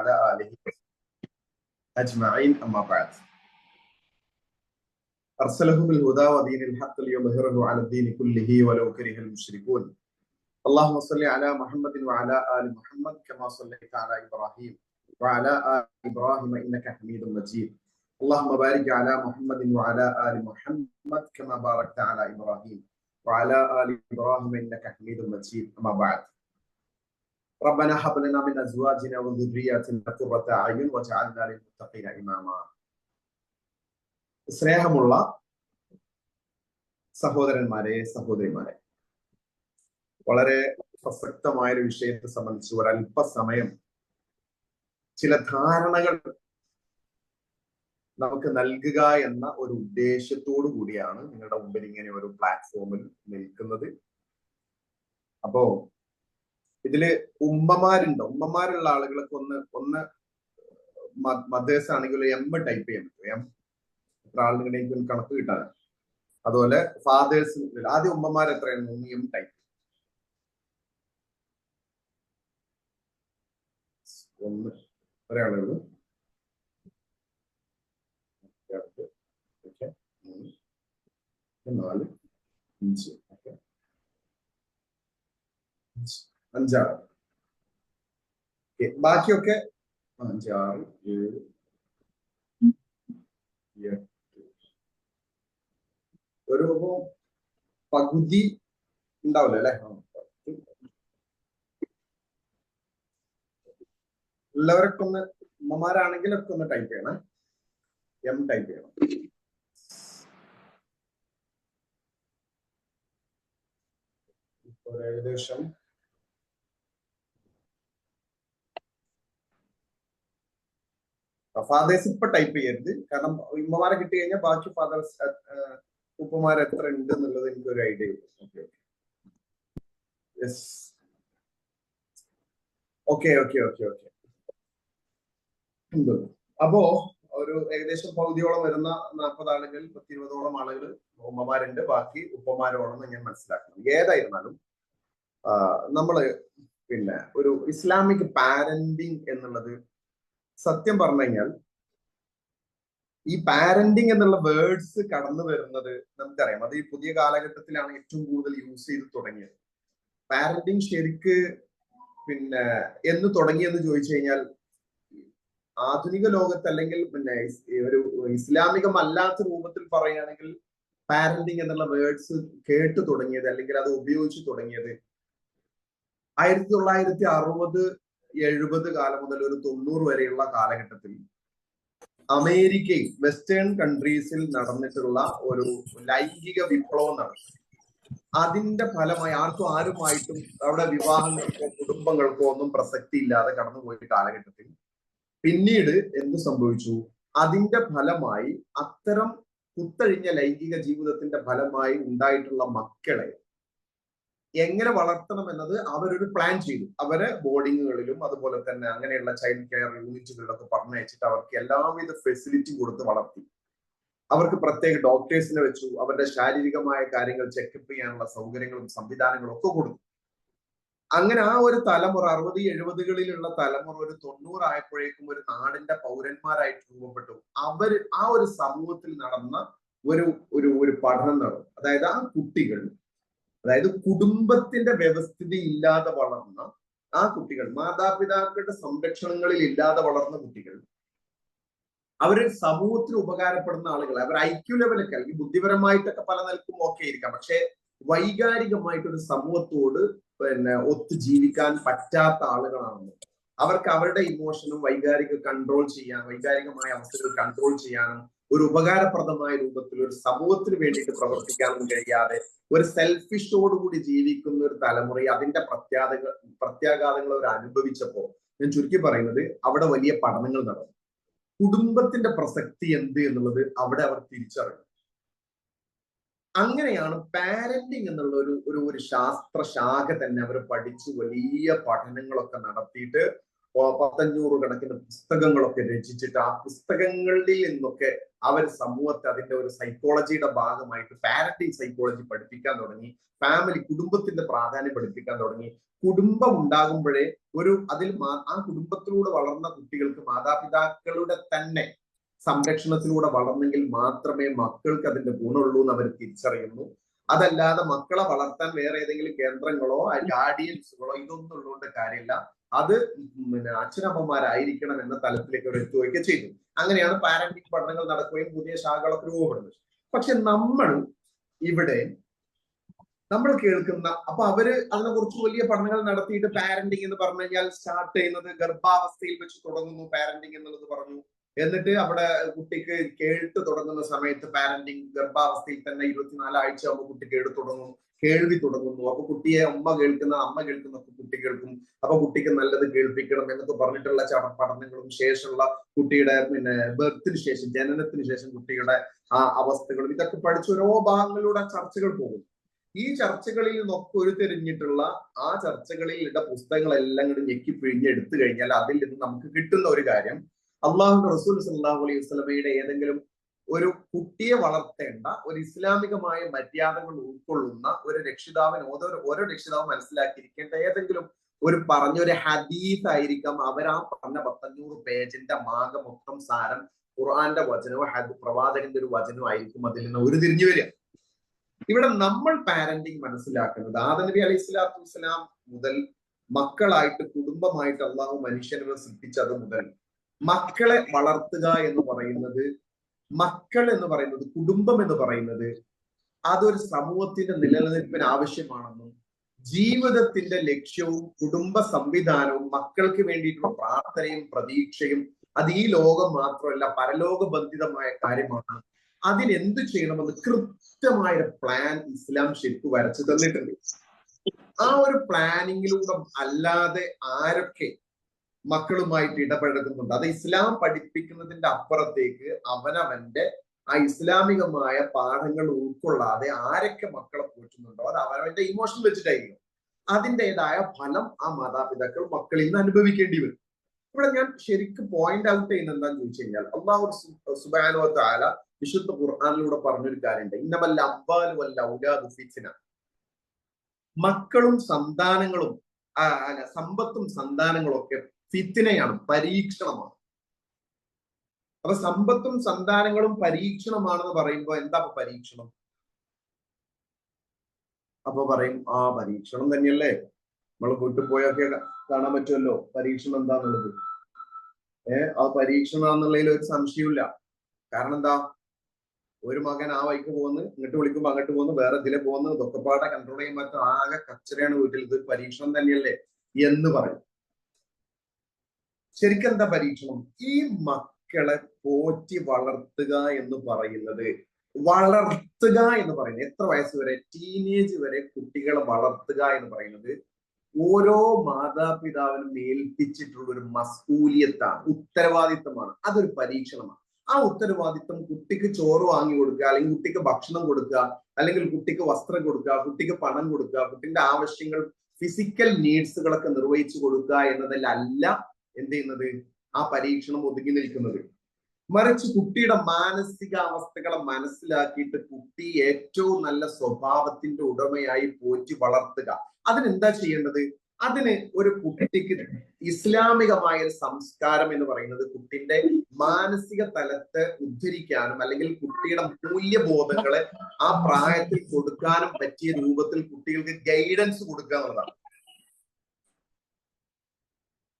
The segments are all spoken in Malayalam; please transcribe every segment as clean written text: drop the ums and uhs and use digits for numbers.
وعلى آله أجمعين أما بعد أرسله بالهدى ودين الحق ليظهره على الدين كله ولو كره المشركون اللهم صل على محمد وعلى آل محمد كما صليت على إبراهيم وعلى آل إبراهيم إنك حميد مجيد اللهم بارك على محمد وعلى آل محمد كما باركت على إبراهيم وعلى آل إبراهيم إنك حميد مجيد أما بعد ربنا هب لنا من أزواجنا وذرياتنا قرة أعين واجعلنا للمتقين إماما. സ്നേഹമുള്ള സഹോദരന്മാരെ സഹോദരിമാരെ, വളരെ പ്രസക്തമായ ഒരു വിഷയത്തെ സംബന്ധിച്ച് ഒരല്പസമയം ചില ധാരണകൾ നമുക്ക് നൽകുക എന്ന ഒരു ഉദ്ദേശത്തോടു കൂടിയാണ് നിങ്ങളുടെ മുമ്പിൽ ഇങ്ങനെ ഒരു പ്ലാറ്റ്ഫോമിൽ നിൽക്കുന്നത്. അപ്പോ ഇതില് ഉമ്മമാരുണ്ട്. ഉമ്മമാരുള്ള ആളുകൾക്ക് ഒന്ന് മദേഴ്സ് ആണെങ്കിൽ എം ടൈപ്പ് ചെയ്യാൻ പറ്റും. എം എത്ര ആളുകളുടെ കണക്ക് കിട്ടാനാണ്. അതുപോലെ ഫാദേഴ്സ് ആദ്യം ഉമ്മമാർ എത്രയാണ്? M type. ഒന്ന് ഒരാളുകൾ 4 5 5 ബാക്കിയൊക്കെ 5 6 7 8 ഒരു പകുതി ഉണ്ടാവില്ല അല്ലെ? ഉള്ളവരൊക്കെ ഒന്ന് ഉമ്മമാരാണെങ്കിലൊക്കെ ഒന്ന് ടൈപ്പ് ചെയ്യണം. എം ടൈപ്പ് ചെയ്യണം. ഏകദേശം ഫാദേഴ്സ് ഇപ്പൊ ടൈപ്പ് ചെയ്യരുത്. കാരണം ഉമ്മമാരെ കിട്ടി കഴിഞ്ഞാൽ ബാക്കി ഫാദേഴ്സ് ഉപ്പമാർ എത്ര ഉണ്ട് എന്നുള്ളത് എനിക്കൊരു ഐഡിയ കിട്ടും. Okay okay okay okay. അപ്പോ ഒരു ഏകദേശം പകുതിയോളം വരുന്ന 40 ആളുകൾ 10-20ഓളം ആളുകൾ ഉമ്മമാരുണ്ട്, ബാക്കി ഉപ്പമാരോളെന്ന് ഞാൻ മനസ്സിലാക്കണം. ഏതായിരുന്നാലും നമ്മള് പിന്നെ ഒരു ഇസ്ലാമിക് പാരന്റിങ് എന്നുള്ളത് സത്യം പറഞ്ഞു കഴിഞ്ഞാൽ ഈ പാരന്റിങ് എന്നുള്ള വേർഡ്സ് കടന്നു വരുന്നത് നമുക്കറിയാം. അത് ഈ പുതിയ കാലഘട്ടത്തിലാണ് ഏറ്റവും കൂടുതൽ യൂസ് ചെയ്ത് തുടങ്ങിയത്. പാരന്റിങ് ശരിക്ക് പിന്നെ എന്ന് തുടങ്ങിയെന്ന് ചോദിച്ചു കഴിഞ്ഞാൽ ആധുനിക ലോകത്ത് അല്ലെങ്കിൽ പിന്നെ ഒരു ഇസ്ലാമികമല്ലാത്ത രൂപത്തിൽ പറയുകയാണെങ്കിൽ പാരന്റിങ് എന്നുള്ള വേർഡ്സ് കേട്ടു തുടങ്ങിയത് അല്ലെങ്കിൽ അത് ഉപയോഗിച്ചു തുടങ്ങിയത് 1960-70 കാലം മുതൽ ഒരു 90 വരെയുള്ള കാലഘട്ടത്തിൽ അമേരിക്കയിൽ വെസ്റ്റേൺ കൺട്രീസിൽ നടന്നിട്ടുള്ള ഒരു ലൈംഗിക വിപ്ലവം നടന്നു. അതിന്റെ ഫലമായി ആരുമായിട്ടും അവിടെ വിവാഹങ്ങൾക്കോ കുടുംബങ്ങൾക്കോ ഒന്നും പ്രസക്തി ഇല്ലാതെ കടന്നുപോയ കാലഘട്ടത്തിൽ പിന്നീട് എന്ത് സംഭവിച്ചു? അതിന്റെ ഫലമായി അത്തരം കുത്തഴിഞ്ഞ ലൈംഗിക ജീവിതത്തിന്റെ ഫലമായി ഉണ്ടായിട്ടുള്ള മക്കളെ എങ്ങനെ വളർത്തണം എന്നത് അവരൊരു പ്ലാൻ ചെയ്തു. അവരെ ബോർഡിങ്ങുകളിലും അതുപോലെ തന്നെ അങ്ങനെയുള്ള ചൈൽഡ് കെയർ യൂണിറ്റുകളിലൊക്കെ പറഞ്ഞയച്ചിട്ട് അവർക്ക് എല്ലാവിധ ഫെസിലിറ്റി കൊടുത്ത് വളർത്തി. അവർക്ക് പ്രത്യേക ഡോക്ടേഴ്സിനെ വെച്ചു. അവരുടെ ശാരീരികമായ കാര്യങ്ങൾ ചെക്കപ്പ് ചെയ്യാനുള്ള സൗകര്യങ്ങളും സംവിധാനങ്ങളും ഒക്കെ കൊടുത്തു. അങ്ങനെ ആ ഒരു തലമുറ 60-70കളിലുള്ള തലമുറ ഒരു 90 ആയപ്പോഴേക്കും ഒരു നാടിന്റെ പൗരന്മാരായിട്ട് രൂപപ്പെട്ടു. അവര് ആ ഒരു സമൂഹത്തിൽ നടന്ന ഒരു പഠനം നടന്നു. അതായത് ആ കുട്ടികൾ, അതായത് കുടുംബത്തിന്റെ വ്യവസ്ഥിതി ഇല്ലാതെ വളർന്ന ആ കുട്ടികൾ, മാതാപിതാക്കളുടെ സംരക്ഷണങ്ങളിൽ ഇല്ലാതെ വളർന്ന കുട്ടികൾ, അവര് സമൂഹത്തിന് ഉപകാരപ്പെടുന്ന ആളുകൾ, അവർ ഐക്യു ലെവലൊക്കെ അല്ലെങ്കിൽ ബുദ്ധിപരമായിട്ടൊക്കെ പല നിലക്കും ഓക്കെ ആയിരിക്കാം, പക്ഷെ വൈകാരികമായിട്ടൊരു സമൂഹത്തോട് ഒത്തു ജീവിക്കാൻ പറ്റാത്ത ആളുകളാണെന്ന്, അവർക്ക് അവരുടെ ഇമോഷനും വൈകാരികമായ അവസ്ഥകൾ കൺട്രോൾ ചെയ്യാനും ഒരു ഉപകാരപ്രദമായ രൂപത്തിൽ ഒരു സമൂഹത്തിന് വേണ്ടിയിട്ട് പ്രവർത്തിക്കാനും കഴിയാതെ ഒരു സെൽഫിഷോടുകൂടി ജീവിക്കുന്ന ഒരു തലമുറയെ അതിന്റെ പ്രത്യാഘാതങ്ങൾ അവർ അനുഭവിച്ചപ്പോ ഞാൻ ചുരുക്കി പറയുന്നത് അവിടെ വലിയ പഠനങ്ങൾ നടന്നു. കുടുംബത്തിന്റെ പ്രസക്തി എന്ത് എന്നുള്ളത് അവിടെ അവർ തിരിച്ചറിഞ്ഞു. അങ്ങനെയാണ് പാരന്റിങ് എന്നുള്ള ഒരു ശാസ്ത്ര ശാഖ തന്നെ അവർ പഠിച്ചു വലിയ പഠനങ്ങളൊക്കെ നടത്തിയിട്ട് 500 കണക്കിന് പുസ്തകങ്ങളൊക്കെ രചിച്ചിട്ട് ആ പുസ്തകങ്ങളിൽ നിന്നൊക്കെ അവർ സമൂഹത്തെ അതിന്റെ ഒരു സൈക്കോളജിയുടെ ഭാഗമായിട്ട് പാരന്റിങ് സൈക്കോളജി പഠിപ്പിക്കാൻ തുടങ്ങി. ഫാമിലി, കുടുംബത്തിന്റെ പ്രാധാന്യം പഠിപ്പിക്കാൻ തുടങ്ങി. കുടുംബം ഉണ്ടാകുമ്പോഴേ ആ കുടുംബത്തിലൂടെ വളർന്ന കുട്ടികൾക്ക് മാതാപിതാക്കളുടെ തന്നെ സംരക്ഷണത്തിലൂടെ വളർന്നെങ്കിൽ മാത്രമേ മക്കൾക്ക് അതിന്റെ ഗുണമുള്ളൂ എന്ന് അവർ തിരിച്ചറിയുന്നു. അതല്ലാതെ മക്കളെ വളർത്താൻ വേറെ ഏതെങ്കിലും കേന്ദ്രങ്ങളോ ഗാർഡിയൻസുകളോ ഇതൊന്നും ഉള്ളതുകൊണ്ട് കാര്യമില്ല. അത് അച്ഛനമ്മമാരായിരിക്കണം എന്ന തലത്തിലേക്ക് അവർ എത്തുകയൊക്കെ ചെയ്തു. അങ്ങനെയാണ് പാരന്റിങ് പഠനങ്ങൾ നടക്കുകയും പുതിയ ശാഖകളൊക്കെ രൂപപ്പെടുന്നത്. പക്ഷെ നമ്മൾ കേൾക്കുന്ന, അപ്പൊ അവര് അതിനെക്കുറിച്ച് വലിയ പഠനങ്ങൾ നടത്തിയിട്ട് പാരന്റിങ് എന്ന് പറഞ്ഞു കഴിഞ്ഞാൽ സ്റ്റാർട്ട് ചെയ്യുന്നത് ഗർഭാവസ്ഥയിൽ വെച്ച് തുടങ്ങുന്നു പാരന്റിങ് എന്നുള്ളത് പറഞ്ഞു. എന്നിട്ട് അവിടെ കുട്ടിക്ക് കേട്ട് തുടങ്ങുന്ന സമയത്ത് പാരന്റിങ് ഗർഭാവസ്ഥയിൽ തന്നെ 24 ആഴ്ച ആകുമ്പോൾ കുട്ടി കേൾവി തുടങ്ങുന്നു. അപ്പൊ കുട്ടിയെ അമ്മ കേൾക്കുന്ന കുട്ടി കേൾക്കും. അപ്പൊ കുട്ടിക്ക് നല്ലത് കേൾപ്പിക്കണം എന്നൊക്കെ പറഞ്ഞിട്ടുള്ള പഠനങ്ങളും ശേഷമുള്ള കുട്ടിയുടെ ബർത്തിന് ശേഷം, ജനനത്തിന് ശേഷം കുട്ടിയുടെ ആ അവസ്ഥകളും ഇതൊക്കെ പഠിച്ച് ഓരോ ഭാഗങ്ങളിലൂടെ ചർച്ചകൾ പോകും. ഈ ചർച്ചകളിൽ നിന്നൊക്കെ ഉരുത്തിരിഞ്ഞിട്ടുള്ള ആ ചർച്ചകളിലുള്ള പുസ്തകങ്ങളെല്ലാം കൂടി ഞെക്കി പിഴിഞ്ഞ് എടുത്തു കഴിഞ്ഞാൽ അതിൽ നിന്ന് നമുക്ക് കിട്ടുന്ന ഒരു കാര്യം, അള്ളാഹുവിന്റെ റസൂൽ സല്ലല്ലാഹു അലൈഹി വസല്ലമയുടെ ഏതെങ്കിലും ഒരു കുട്ടിയെ വളർത്തേണ്ട ഒരു ഇസ്ലാമികമായ മര്യാദകൾ ഉൾക്കൊള്ളുന്ന ഒരു രക്ഷിതാവിന് ഓരോ രക്ഷിതാവും മനസ്സിലാക്കിയിരിക്കേണ്ട ഏതെങ്കിലും പറഞ്ഞൊരു ഹദീസ് ആയിരിക്കാം അവരാ പറഞ്ഞ 500 പേജിന്റെ മൊത്തം സാരം ഖുർആന്റെ വചനവും പ്രവാചകന്റെ ഒരു വചനവും ആയിരിക്കും അതിൽ നിന്ന് ഉരുതിരിഞ്ഞു വരിക. ഇവിടെ നമ്മൾ പാരന്റിങ് മനസ്സിലാക്കുന്നത് ആദം നബി അലൈഹി സ്വലാത്തു വസ്സലാം മുതൽ മക്കളായിട്ട് കുടുംബമായിട്ട് അള്ളാഹു മനുഷ്യനെ സൃഷ്ടിച്ചത് മുതൽ മക്കളെ വളർത്തുക എന്ന് പറയുന്നത്, മക്കൾ എന്ന് പറയുന്നത്, കുടുംബം എന്ന് പറയുന്നത് അതൊരു സമൂഹത്തിന്റെ നിലനിൽപ്പിന് ആവശ്യമാണെന്നും ജീവിതത്തിന്റെ ലക്ഷ്യവും കുടുംബ സംവിധാനവും മക്കൾക്ക് വേണ്ടിയിട്ടുള്ള പ്രാർത്ഥനയും പ്രതീക്ഷയും അത് ഈ ലോകം മാത്രമല്ല പരലോകബന്ധിതമായ കാര്യമാണ്. അതിനെന്ത് ചെയ്യണമെന്ന് കൃത്യമായ പ്ലാൻ ഇസ്ലാം ശരിക്കും വരച്ചു തന്നിട്ടുണ്ട്. ആ ഒരു പ്ലാനിങ്ങിലൂടെ അല്ലാതെ ആരൊക്കെ മക്കളുമായിട്ട് ഇടപഴകുന്നുണ്ട്, അത് ഇസ്ലാം പഠിപ്പിക്കുന്നതിന്റെ അപ്പുറത്തേക്ക് അവനവന്റെ ആ ഇസ്ലാമികമായ പാഠങ്ങൾ ഉൾക്കൊള്ളാതെ ആരൊക്കെ മക്കളെ പോറ്റുന്നുണ്ടോ അത് അവനവന്റെ ഇമോഷൻ വെച്ചിട്ടായിരിക്കും. അതിൻ്റെതായ ഫലം ആ മാതാപിതാക്കൾ മക്കളിൽ നിന്ന് അനുഭവിക്കേണ്ടി വരും. ഇവിടെ ഞാൻ ശരിക്കും പോയിന്റ് ഔട്ട് ചെയ്യുന്നത് എന്താന്ന് ചോദിച്ചു കഴിഞ്ഞാൽ, അല്ലാഹു സുബ്ഹാനഹു വ തആല വിശുദ്ധ ഖുർആനിലൂടെ പറഞ്ഞൊരു കാര്യമുണ്ട്, ഇന്നമൽ അംവാലു വൽ ഔലാദു ഫിത്ന. മക്കളും സന്താനങ്ങളും സമ്പത്തും സന്താനങ്ങളും ഒക്കെ ഫിത്നയാണ്, പരീക്ഷണമാണ്. അപ്പൊ സമ്പത്തും സന്താനങ്ങളും പരീക്ഷണമാണെന്ന് പറയുമ്പോൾ എന്താ പരീക്ഷണം? അപ്പൊ പറയും ആ പരീക്ഷണം തന്നെയല്ലേ, നമ്മൾ വീട്ടിൽ പോയൊക്കെ കാണാൻ പറ്റുമല്ലോ പരീക്ഷണം എന്താന്നുള്ളത്. ആ പരീക്ഷണം എന്നുള്ളതിൽ ഒരു സംശയമില്ല. കാരണം എന്താ, ഒരു മകൻ ആ വഴിക്ക് പോകുന്നു, ഇങ്ങോട്ട് വിളിക്കുമ്പോ അങ്ങോട്ട് പോകുന്നു, വേറെ ഇതിലെ പോകുന്നു, ഇതൊക്കെ പാടെ കൺട്രോൾ ചെയ്യാൻ പറ്റും, ആകെ കച്ചറയാണ് വീട്ടിൽ, ഇത് പരീക്ഷണം തന്നെയല്ലേ എന്ന് പറയും. ശരിക്കും എന്താ പരീക്ഷണം? ഈ മക്കളെ പോറ്റി വളർത്തുക എന്ന് പറയുന്നത് എത്ര വയസ്സ് വരെ, ടീനേജ് വരെ കുട്ടികളെ വളർത്തുക എന്ന് പറയുന്നത് ഓരോ മാതാപിതാവിനും ഏൽപ്പിച്ചിട്ടുള്ള ഒരു മസ്ഊലിയത്താണ്, ഉത്തരവാദിത്തമാണ്. അതൊരു പരീക്ഷണമാണ്. ആ ഉത്തരവാദിത്തം കുട്ടിക്ക് ചോറ് വാങ്ങി കൊടുക്കുക, അല്ലെങ്കിൽ കുട്ടിക്ക് ഭക്ഷണം കൊടുക്കുക, അല്ലെങ്കിൽ കുട്ടിക്ക് വസ്ത്രം കൊടുക്കുക, കുട്ടിക്ക് പണം കൊടുക്കുക, കുട്ടിന്റെ ആവശ്യങ്ങൾ ഫിസിക്കൽ നീഡ്സുകളൊക്കെ നിർവഹിച്ചു കൊടുക്കുക എന്നതിലല്ല എന്ത് ചെയ്യുന്നത്, ആ പരീക്ഷണം ഒതുങ്ങി നിൽക്കുന്നത്. മറിച്ച് കുട്ടിയുടെ മാനസികാവസ്ഥകളെ മനസ്സിലാക്കിയിട്ട് കുട്ടി ഏറ്റവും നല്ല സ്വഭാവത്തിന്റെ ഉടമയായി പോറ്റി വളർത്തുക. അതിനെന്താ ചെയ്യേണ്ടത്? അതിന് ഒരു കുട്ടിക്ക് ഇസ്ലാമികമായ ഒരു സംസ്കാരം എന്ന് പറയുന്നത് കുട്ടിന്റെ മാനസിക തലത്തെ ഉദ്ധരിക്കാനും അല്ലെങ്കിൽ കുട്ടിയുടെ മൂല്യബോധങ്ങളെ ആ പ്രായത്തിൽ കൊടുക്കാനും പറ്റിയ രൂപത്തിൽ കുട്ടികൾക്ക് ഗൈഡൻസ് കൊടുക്കുക എന്നുള്ളതാണ്.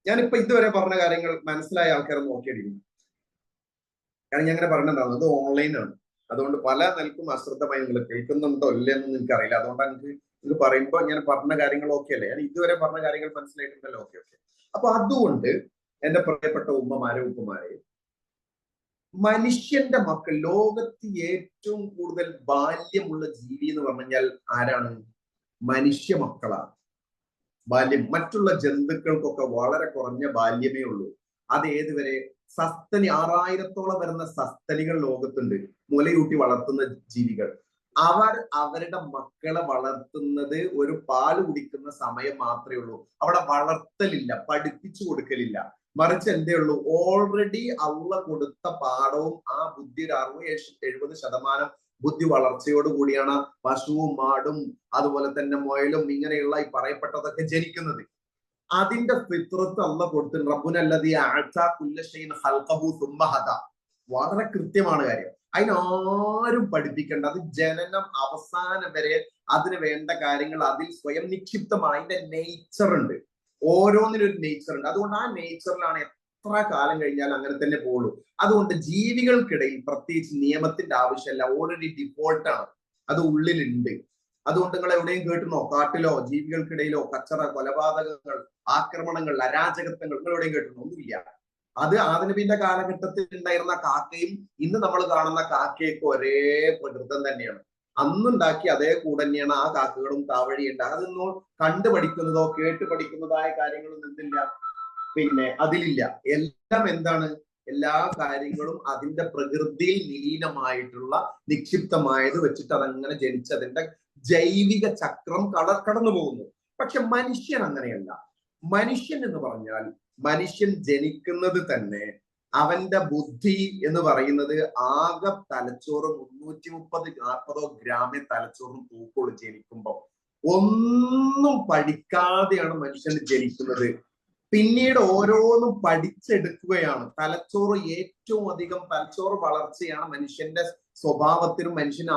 ഞാനിപ്പോ ഇതുവരെ പറഞ്ഞ കാര്യങ്ങൾ മനസ്സിലായ ആൾക്കാരെ നോക്കിയടിക്കും. കാരണം ഞാൻ അങ്ങനെ പറഞ്ഞിട്ടുണ്ടാവും, അത് ഓൺലൈനാണ്, അതുകൊണ്ട് പല നിലക്കും അശ്രദ്ധമായി നിങ്ങൾ കേൾക്കുന്നുണ്ടോ ഇല്ലെന്നൊന്നും എനിക്കറിയില്ല. അതുകൊണ്ടാണ് എനിക്ക് പറയുമ്പോൾ ഞാൻ പറഞ്ഞ കാര്യങ്ങൾ ഓക്കെ അല്ലേ, ഞാൻ ഇതുവരെ പറഞ്ഞ കാര്യങ്ങൾ മനസ്സിലായിട്ടുണ്ടല്ലോ, ഓക്കെ. അപ്പൊ അതുകൊണ്ട് എന്റെ പ്രിയപ്പെട്ട ഉപ്പമാരെ മനുഷ്യന്റെ മക്കൾ, ലോകത്ത് ഏറ്റവും കൂടുതൽ ബാല്യമുള്ള ജീവി എന്ന് പറഞ്ഞു കഴിഞ്ഞാൽ ആരാണ്? മനുഷ്യ മക്കളാണ്. ബാല്യം മറ്റുള്ള ജന്തുക്കൾക്കൊക്കെ വളരെ കുറഞ്ഞ ബാല്യമേ ഉള്ളൂ. അത് ഏതുവരെ? സസ്തനി 6000-ഓളം വരുന്ന സസ്തനികൾ ലോകത്തുണ്ട്, മുലയൂട്ടി വളർത്തുന്ന ജീവികൾ. അവർ അവരുടെ മക്കളെ വളർത്തുന്നത് ഒരു പാല് കുടിക്കുന്ന സമയം മാത്രമേ ഉള്ളൂ. അവിടെ വളർത്തലില്ല, പഠിപ്പിച്ചു കൊടുക്കലില്ല. മറിച്ച് എന്തേ ഉള്ളൂ, ഓൾറെഡി അള്ള കൊടുത്ത പാഠവും ആ ബുദ്ധി ഒരു 60-70% ബുദ്ധി വളർച്ചയോട് കൂടിയാണ് പശുവും മാടും അതുപോലെ തന്നെ മുയലും ഇങ്ങനെയുള്ള ഈ പറയപ്പെട്ടതൊക്കെ ജനിക്കുന്നത്. അതിന്റെ ഫിത്രത്ത് അള്ള കൊടുത്തിട്ടുണ്ട്. റബ്ബുനല്ലദീ അഅതാ കുല്ല ശൈഇൻ ഖൽഖഹു സുമ്മ ഹദാ. വളരെ കൃത്യമാണ് കാര്യം. അതിനാരും പഠിപ്പിക്കേണ്ട. അത് ജനനം അവസാനം വരെ അതിന് വേണ്ട കാര്യങ്ങൾ അതിൽ സ്വയം നിക്ഷിപ്തമാണ്. അതിന്റെ നേച്ചർ ഉണ്ട്, ഓരോന്നിനും ഒരു നേച്ചർ ഉണ്ട്. അതുകൊണ്ട് ആ നേച്ചറിലാണ് എത്ര കാലം കഴിഞ്ഞാൽ അങ്ങനെ തന്നെ പോകുള്ളൂ. അതുകൊണ്ട് ജീവികൾക്കിടയിൽ പ്രത്യേകിച്ച് നിയമത്തിന്റെ ആവശ്യമില്ല, ഓൾറെഡി ഡിഫോൾട്ടാണ്, അത് ഉള്ളിലുണ്ട്. അതുകൊണ്ട് നിങ്ങൾ എവിടെയും കേട്ടുന്നോ, കാട്ടിലോ ജീവികൾക്കിടയിലോ കച്ചറ, കൊലപാതകങ്ങൾ, ആക്രമണങ്ങൾ, അരാജകത്വങ്ങൾ നിങ്ങൾ എവിടെയും കേട്ടുന്നോ? ഒന്നുമില്ല. അത് ആദിനബിന്റെ കാലഘട്ടത്തിൽ ഉണ്ടായിരുന്ന കാക്കയും ഇന്ന് നമ്മൾ കാണുന്ന കാക്കയൊക്കെ ഒരേ പ്രകൃതം തന്നെയാണ്. അന്നുണ്ടാക്കി അതേ കൂടെ തന്നെയാണ് ആ കാക്കകളും താവഴിയുണ്ട്. അതൊന്നും കണ്ടു പഠിക്കുന്നതോ കേട്ട് പഠിക്കുന്നതായ കാര്യങ്ങളൊന്നും എന്തില്ല, പിന്നെ അതിലില്ല. എല്ലാം എന്താണ്, എല്ലാ കാര്യങ്ങളും അതിന്റെ പ്രകൃതിയിൽ നിലീനമായിട്ടുള്ള നിക്ഷിപ്തമായത് വെച്ചിട്ട് അതങ്ങനെ ജനിച്ച് അതിന്റെ ജൈവിക ചക്രം കടന്നു പോകുന്നു. പക്ഷെ മനുഷ്യൻ അങ്ങനെയല്ല. മനുഷ്യൻ എന്ന് പറഞ്ഞാൽ മനുഷ്യൻ ജനിക്കുന്നത് തന്നെ അവന്റെ ബുദ്ധി എന്ന് പറയുന്നത് ആകെ തലച്ചോറ് 330-40 ഗ്രാമേ തലച്ചോറും തൂക്കുള്ളൂ. ജനിക്കുമ്പോ ഒന്നും പഠിക്കാതെയാണ് മനുഷ്യൻ ജനിക്കുന്നത്. പിന്നീട് ഓരോന്നും പഠിച്ചെടുക്കുകയാണ്. തലച്ചോറ് ഏറ്റവും അധികം തലച്ചോറ് വളർച്ചയാണ് മനുഷ്യന്റെ സ്വഭാവത്തിനും മനുഷ്യൻ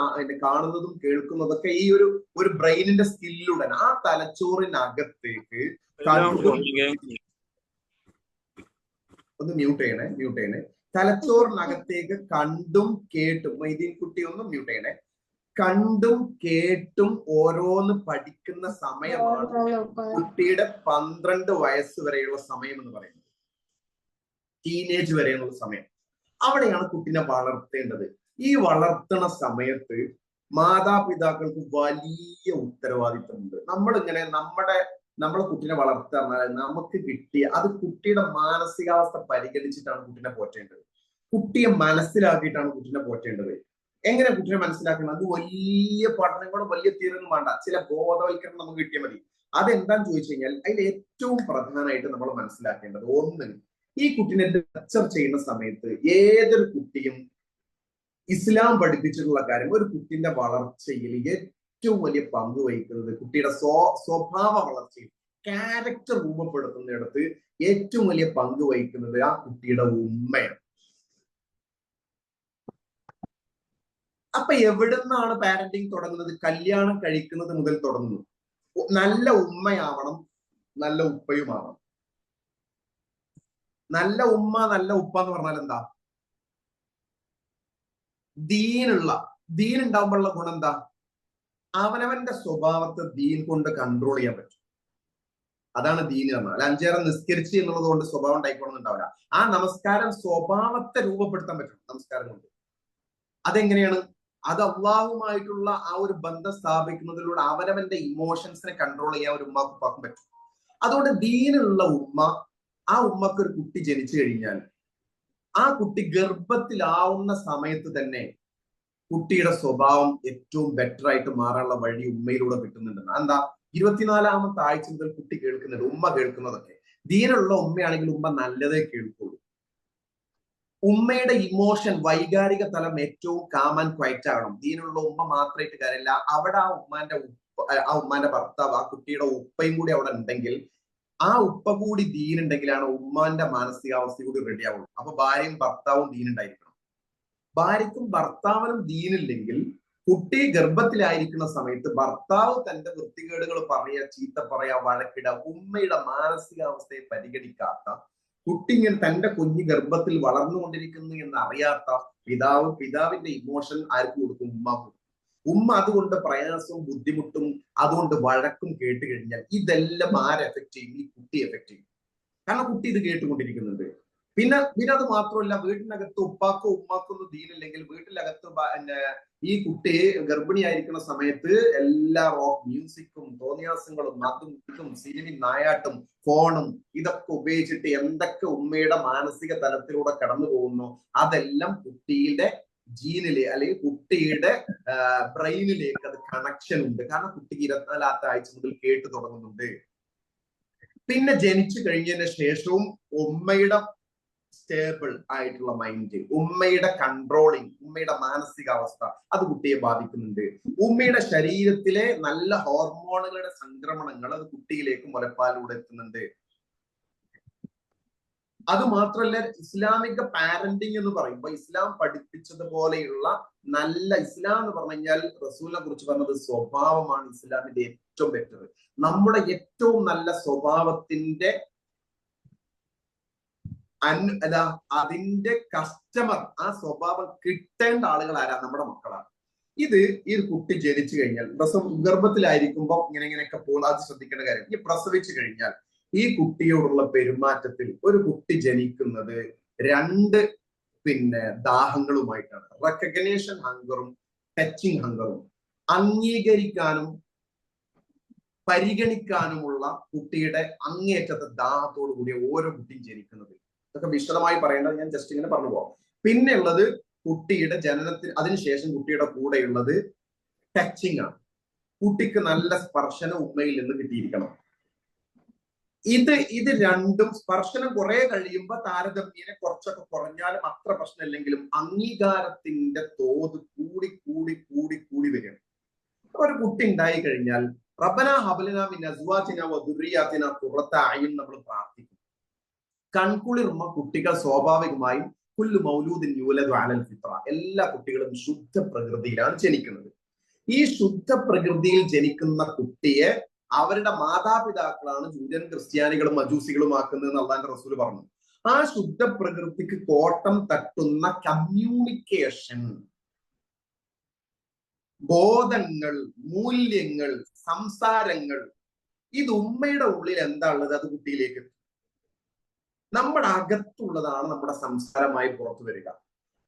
കാണുന്നതും കേൾക്കുന്നതൊക്കെ ഈ ഒരു ബ്രെയിനിന്റെ സ്കില്ലുടൻ ആ തലച്ചോറിനകത്തേക്ക് ഒന്ന് മ്യൂട്ട് ചെയ്യണേ. തലച്ചോറിനകത്തേക്ക് കണ്ടും കേട്ടും, മൈദീൻ കുട്ടി ഒന്ന് മ്യൂട്ട് ചെയ്യണേ. കണ്ടും കേട്ടും ഓരോന്ന് പഠിക്കുന്ന സമയമാണ് കുട്ടിയുടെ 12 വയസ്സ് വരെയുള്ള സമയം എന്ന് പറയുന്നത്, ടീനേജ് വരെയുള്ള സമയം. അവിടെയാണ് കുട്ടിനെ വളർത്തേണ്ടത്. ഈ വളർത്തണ സമയത്ത് മാതാപിതാക്കൾക്ക് വലിയ ഉത്തരവാദിത്തമുണ്ട്. നമ്മളിങ്ങനെ നമ്മളെ കുട്ടിനെ വളർത്താൻ നമുക്ക് കിട്ടിയ അത് കുട്ടിയുടെ മാനസികാവസ്ഥ പരിഗണിച്ചിട്ടാണ് കുട്ടിനെ പോറ്റേണ്ടത്. കുട്ടിയെ മനസ്സിലാക്കിയിട്ടാണ് കുട്ടിനെ പോറ്റേണ്ടത്. എങ്ങനെ കുട്ടിനെ മനസ്സിലാക്കണം? അത് വലിയ പഠനങ്ങളും വലിയ തീരൊന്നും വേണ്ട, ചില ബോധവൽക്കരണം നമുക്ക് കിട്ടിയാൽ മതി. അതെന്താന്ന് ചോദിച്ചു കഴിഞ്ഞാൽ അതിൽ ഏറ്റവും പ്രധാനമായിട്ട് നമ്മൾ മനസ്സിലാക്കേണ്ടത്, ഒന്ന്, ഈ കുട്ടിനെ ലെക്ചർ ചെയ്യുന്ന സമയത്ത് ഏതൊരു കുട്ടിയും ഇസ്ലാം പഠിപ്പിച്ചിട്ടുള്ള കാര്യം, ഒരു കുട്ടിന്റെ വളർച്ചയിൽ ഏറ്റവും വലിയ പങ്ക് വഹിക്കുന്നത് കുട്ടിയുടെ സ്വഭാവ വളർച്ചയിൽ, ക്യാരക്ടർ രൂപപ്പെടുത്തുന്നിടത്ത് ഏറ്റവും വലിയ പങ്ക് വഹിക്കുന്നത് ആ കുട്ടിയുടെ ഉമ്മയാണ്. അപ്പൊ എവിടുന്നാണ് പാരന്റിങ് തുടങ്ങുന്നത്? കല്യാണം കഴിക്കുന്നത് മുതൽ തുടങ്ങുന്നു. നല്ല ഉമ്മയാവണം, നല്ല ഉപ്പയുമാവണം. നല്ല ഉമ്മ നല്ല ഉപ്പ എന്ന് പറഞ്ഞാൽ എന്താ? ദീൻ ഉണ്ടാവുമ്പോഴുള്ള ഗുണം എന്താ? അവനവന്റെ സ്വഭാവത്തെ ദീൻ കൊണ്ട് കൺട്രോൾ ചെയ്യാൻ പറ്റും. അതാണ് ദീൻ എന്ന് പറഞ്ഞാൽ. 5 നേരം നിസ്കരിച്ച് എന്നുള്ളത് കൊണ്ട് സ്വഭാവം ഉണ്ടായിക്കൊള്ളുന്നുണ്ടാവില്ല. ആ നമസ്കാരം സ്വഭാവത്തെ രൂപപ്പെടുത്താൻ പറ്റും നമസ്കാരം കൊണ്ട്. അതെങ്ങനെയാണ്? അത് അള്ളാഹുമായിട്ടുള്ള ആ ഒരു ബന്ധം സ്ഥാപിക്കുന്നതിലൂടെ അവനവന്റെ ഇമോഷൻസിനെ കൺട്രോൾ ചെയ്യാൻ ഒരു ഉമ്മക്ക് ഉപ്പാക്കും പറ്റും. അതുകൊണ്ട് ദീനുള്ള ഉമ്മ, ആ ഉമ്മക്ക് ഒരു കുട്ടി ജനിച്ചു കഴിഞ്ഞാൽ ആ കുട്ടി ഗർഭത്തിലാവുന്ന സമയത്ത് തന്നെ കുട്ടിയുടെ സ്വഭാവം ഏറ്റവും ബെറ്റർ ആയിട്ട് മാറാനുള്ള വഴി ഉമ്മയിലൂടെ കിട്ടുന്നുണ്ടെന്ന്. എന്താ? 24ാമത്തെ ആഴ്ച മുതൽ കുട്ടി കേൾക്കുന്നുണ്ട്, ഉമ്മ കേൾക്കുന്നതൊക്കെ. ദീനുള്ള ഉമ്മയാണെങ്കിൽ ഉമ്മ നല്ലതേ കേൾക്കുള്ളൂ. ഉമ്മയുടെ ഇമോഷൻ, വൈകാരിക തലം ഏറ്റവും കാം ആൻഡ് ക്വയറ്റ് ആകണം. ദീനുള്ള ഉമ്മ മാത്രമായിട്ട് കാര്യമില്ല, അവിടെ ആ ഉമ്മാന്റെ ഭർത്താവ്, ആ കുട്ടിയുടെ ഉപ്പയും കൂടി അവിടെ ഉണ്ടെങ്കിൽ, ആ ഉപ്പ കൂടി ദീനുണ്ടെങ്കിലാണ് ഉമ്മാന്റെ മാനസികാവസ്ഥ കൂടി റെഡി ആവുള്ളൂ. അപ്പൊ ഭാര്യയും ഭർത്താവും ദീനുണ്ടായിരിക്കണം. ഭാര്യയ്ക്കും ഭർത്താവിനും ദീനില്ലെങ്കിൽ കുട്ടി ഗർഭത്തിലായിരിക്കുന്ന സമയത്ത് ഭർത്താവ് തന്റെ വൃത്തികേടുകൾ പറയാ, ചീത്ത പറയാ, വഴക്കിട, ഉമ്മയുടെ മാനസികാവസ്ഥയെ പരിഗണിക്കാത്ത, കുട്ടി ഇങ്ങനെ തന്റെ കുഞ്ഞ് ഗർഭത്തിൽ വളർന്നുകൊണ്ടിരിക്കുന്നു എന്ന് അറിയാത്ത പിതാവിന്റെ ഇമോഷൻ ആർക്ക് കൊടുക്കും? ഉമ്മാക്കും. ഉമ്മ അതുകൊണ്ട് പ്രയാസവും ബുദ്ധിമുട്ടും അതുകൊണ്ട് വഴക്കും കേട്ട് കഴിഞ്ഞാൽ ഇതെല്ലാം ആരെ എഫക്ട് ചെയ്യും? ഈ കുട്ടി എഫക്ട് ചെയ്യും. കാരണം കുട്ടി ഇത് കേട്ടുകൊണ്ടിരിക്കുന്നുണ്ട്. പിന്നെ അത് മാത്രമല്ല, വീട്ടിനകത്ത് ഉപ്പാക്കോ ഉമ്മാക്കോ ഒന്നും ദീനില്ലെങ്കിൽ വീട്ടിനകത്ത് ഈ കുട്ടി ഗർഭിണിയായിരിക്കുന്ന സമയത്ത് എല്ലാ റോക്ക് മ്യൂസിക്കും തോന്നിയാസങ്ങളും അതും ഇതും സിനിമ നായാട്ടും ഫോണും ഇതൊക്കെ ഉപയോഗിച്ചിട്ട് എന്തൊക്കെ ഉമ്മയുടെ മാനസിക തലത്തിലൂടെ കടന്നു പോകുന്നു, അതെല്ലാം കുട്ടിയുടെ ജീനില് അല്ലെങ്കിൽ കുട്ടിയുടെ ബ്രെയിനിലേക്ക് അത് കണക്ഷൻ ഉണ്ട്. കാരണം കുട്ടിക്ക് 24ാമത്തെ ആഴ്ച മുതൽ കേട്ടു തുടങ്ങുന്നുണ്ട്. പിന്നെ ജനിച്ചു കഴിഞ്ഞതിന് ശേഷവും ഉമ്മയുടെ സ്റ്റേബിൾ ആയിട്ടുള്ള മൈൻഡ്, ഉമ്മയുടെ കൺട്രോളിങ്, ഉമ്മയുടെ മാനസികാവസ്ഥ അത് കുട്ടിയെ ബാധിക്കുന്നുണ്ട്. ഉമ്മയുടെ ശരീരത്തിലെ നല്ല ഹോർമോണുകളുടെ സംക്രമണങ്ങൾ അത് കുട്ടിയിലേക്ക് മുലപ്പാലിലൂടെ എത്തുന്നുണ്ട്. അത് മാത്രമല്ല, ഇസ്ലാമിക പാരന്റിങ് എന്ന് പറയുമ്പോൾ ഇസ്ലാം പഠിപ്പിച്ചതുപോലെയുള്ള നല്ല ഇസ്ലാം എന്ന് പറഞ്ഞു കഴിഞ്ഞാൽ റസൂലിനെ കുറിച്ച് പറഞ്ഞത് സ്വഭാവമാണ് ഇസ്ലാമിന്റെ ഏറ്റവും ബെറ്റർ. നമ്മുടെ ഏറ്റവും നല്ല സ്വഭാവത്തിന്റെ അതിന്റെ കസ്റ്റമർ, ആ സ്വഭാവം കിട്ടേണ്ട ആളുകൾ ആരാ? നമ്മുടെ മക്കളാണ്. ഈ കുട്ടി ജനിച്ചു കഴിഞ്ഞാൽ ഗർഭത്തിലായിരിക്കുമ്പോൾ ഇങ്ങനെയൊക്കെ പോകുന്നത് അത് ശ്രദ്ധിക്കേണ്ട കാര്യം. ഈ പ്രസവിച്ചു കഴിഞ്ഞാൽ ഈ കുട്ടിയോടുള്ള പെരുമാറ്റത്തിൽ ഒരു കുട്ടി ജനിക്കുന്നത് 2 ദാഹങ്ങളുമായിട്ടാണ്. Recognition ഹങ്കറും touching ഹങ്കറും. അംഗീകരിക്കാനും പരിഗണിക്കാനുമുള്ള കുട്ടിയുടെ അങ്ങേയറ്റത്തെ ദാഹത്തോടു കൂടിയ ഓരോ കുട്ടിയും ജനിക്കുന്നത്. ഇതൊക്കെ വിശദമായി പറയേണ്ടത് ഞാൻ ജസ്റ്റ് ഇങ്ങനെ പറഞ്ഞു പോവാം. പിന്നെ ഉള്ളത് കുട്ടിയുടെ ജനനത്തിന് അതിനുശേഷം കുട്ടിയുടെ കൂടെയുള്ളത് ടച്ചിങ് ആണ്. കുട്ടിക്ക് നല്ല സ്പർശനം ഉമ്മയിൽ നിന്ന് കിട്ടിയിരിക്കണം. ഇത് രണ്ടും സ്പർശനം കുറെ കഴിയുമ്പോൾ താരതമ്യേന കുറച്ചൊക്കെ കുറഞ്ഞാലും അത്ര പ്രശ്നമില്ലെങ്കിലും അംഗീകാരത്തിന്റെ തോത് കൂടി കൂടി കൂടി കൂടി വരികയാണ്. ഒരു കുട്ടി ഉണ്ടായി കഴിഞ്ഞാൽ റബ്ബനാ ഹബലനാ മിൻ അസ്വാജിനാ വദുർരിയാതിനാ ഖുറത അയ്യുൻ നമ്മൾ പ്രാർത്ഥിക്കും. കൺകുളിർമ കുട്ടികൾ സ്വാഭാവികമായും കുല്ലു മൗലൂദിൻ യൂലദു അലൽ ഫിത്ര, എല്ലാ കുട്ടികളും ശുദ്ധ പ്രകൃതിയിലാണ് ജനിക്കുന്നത്. ഈ ശുദ്ധ പ്രകൃതിയിൽ ജനിക്കുന്ന കുട്ടിയെ അവരുടെ മാതാപിതാക്കളാണ് ജൂതൻ ക്രിസ്ത്യാനികളും മജൂസികളും ആക്കുന്നതെന്ന് അള്ളാന്റെ റസൂൽ പറഞ്ഞു. ആ ശുദ്ധ പ്രകൃതിക്ക് കോട്ടം തട്ടുന്ന കമ്മ്യൂണിക്കേഷൻ, ബോധങ്ങൾ, മൂല്യങ്ങൾ, സംസാരങ്ങൾ, ഇത് ഉമ്മയുടെ ഉള്ളിൽ എന്താ ഉള്ളത് അത് കുട്ടിയിലേക്ക് എത്തും. നമ്മുടെ അകത്തുള്ളതാണ് നമ്മുടെ സംസാരമായി പുറത്തു വരിക.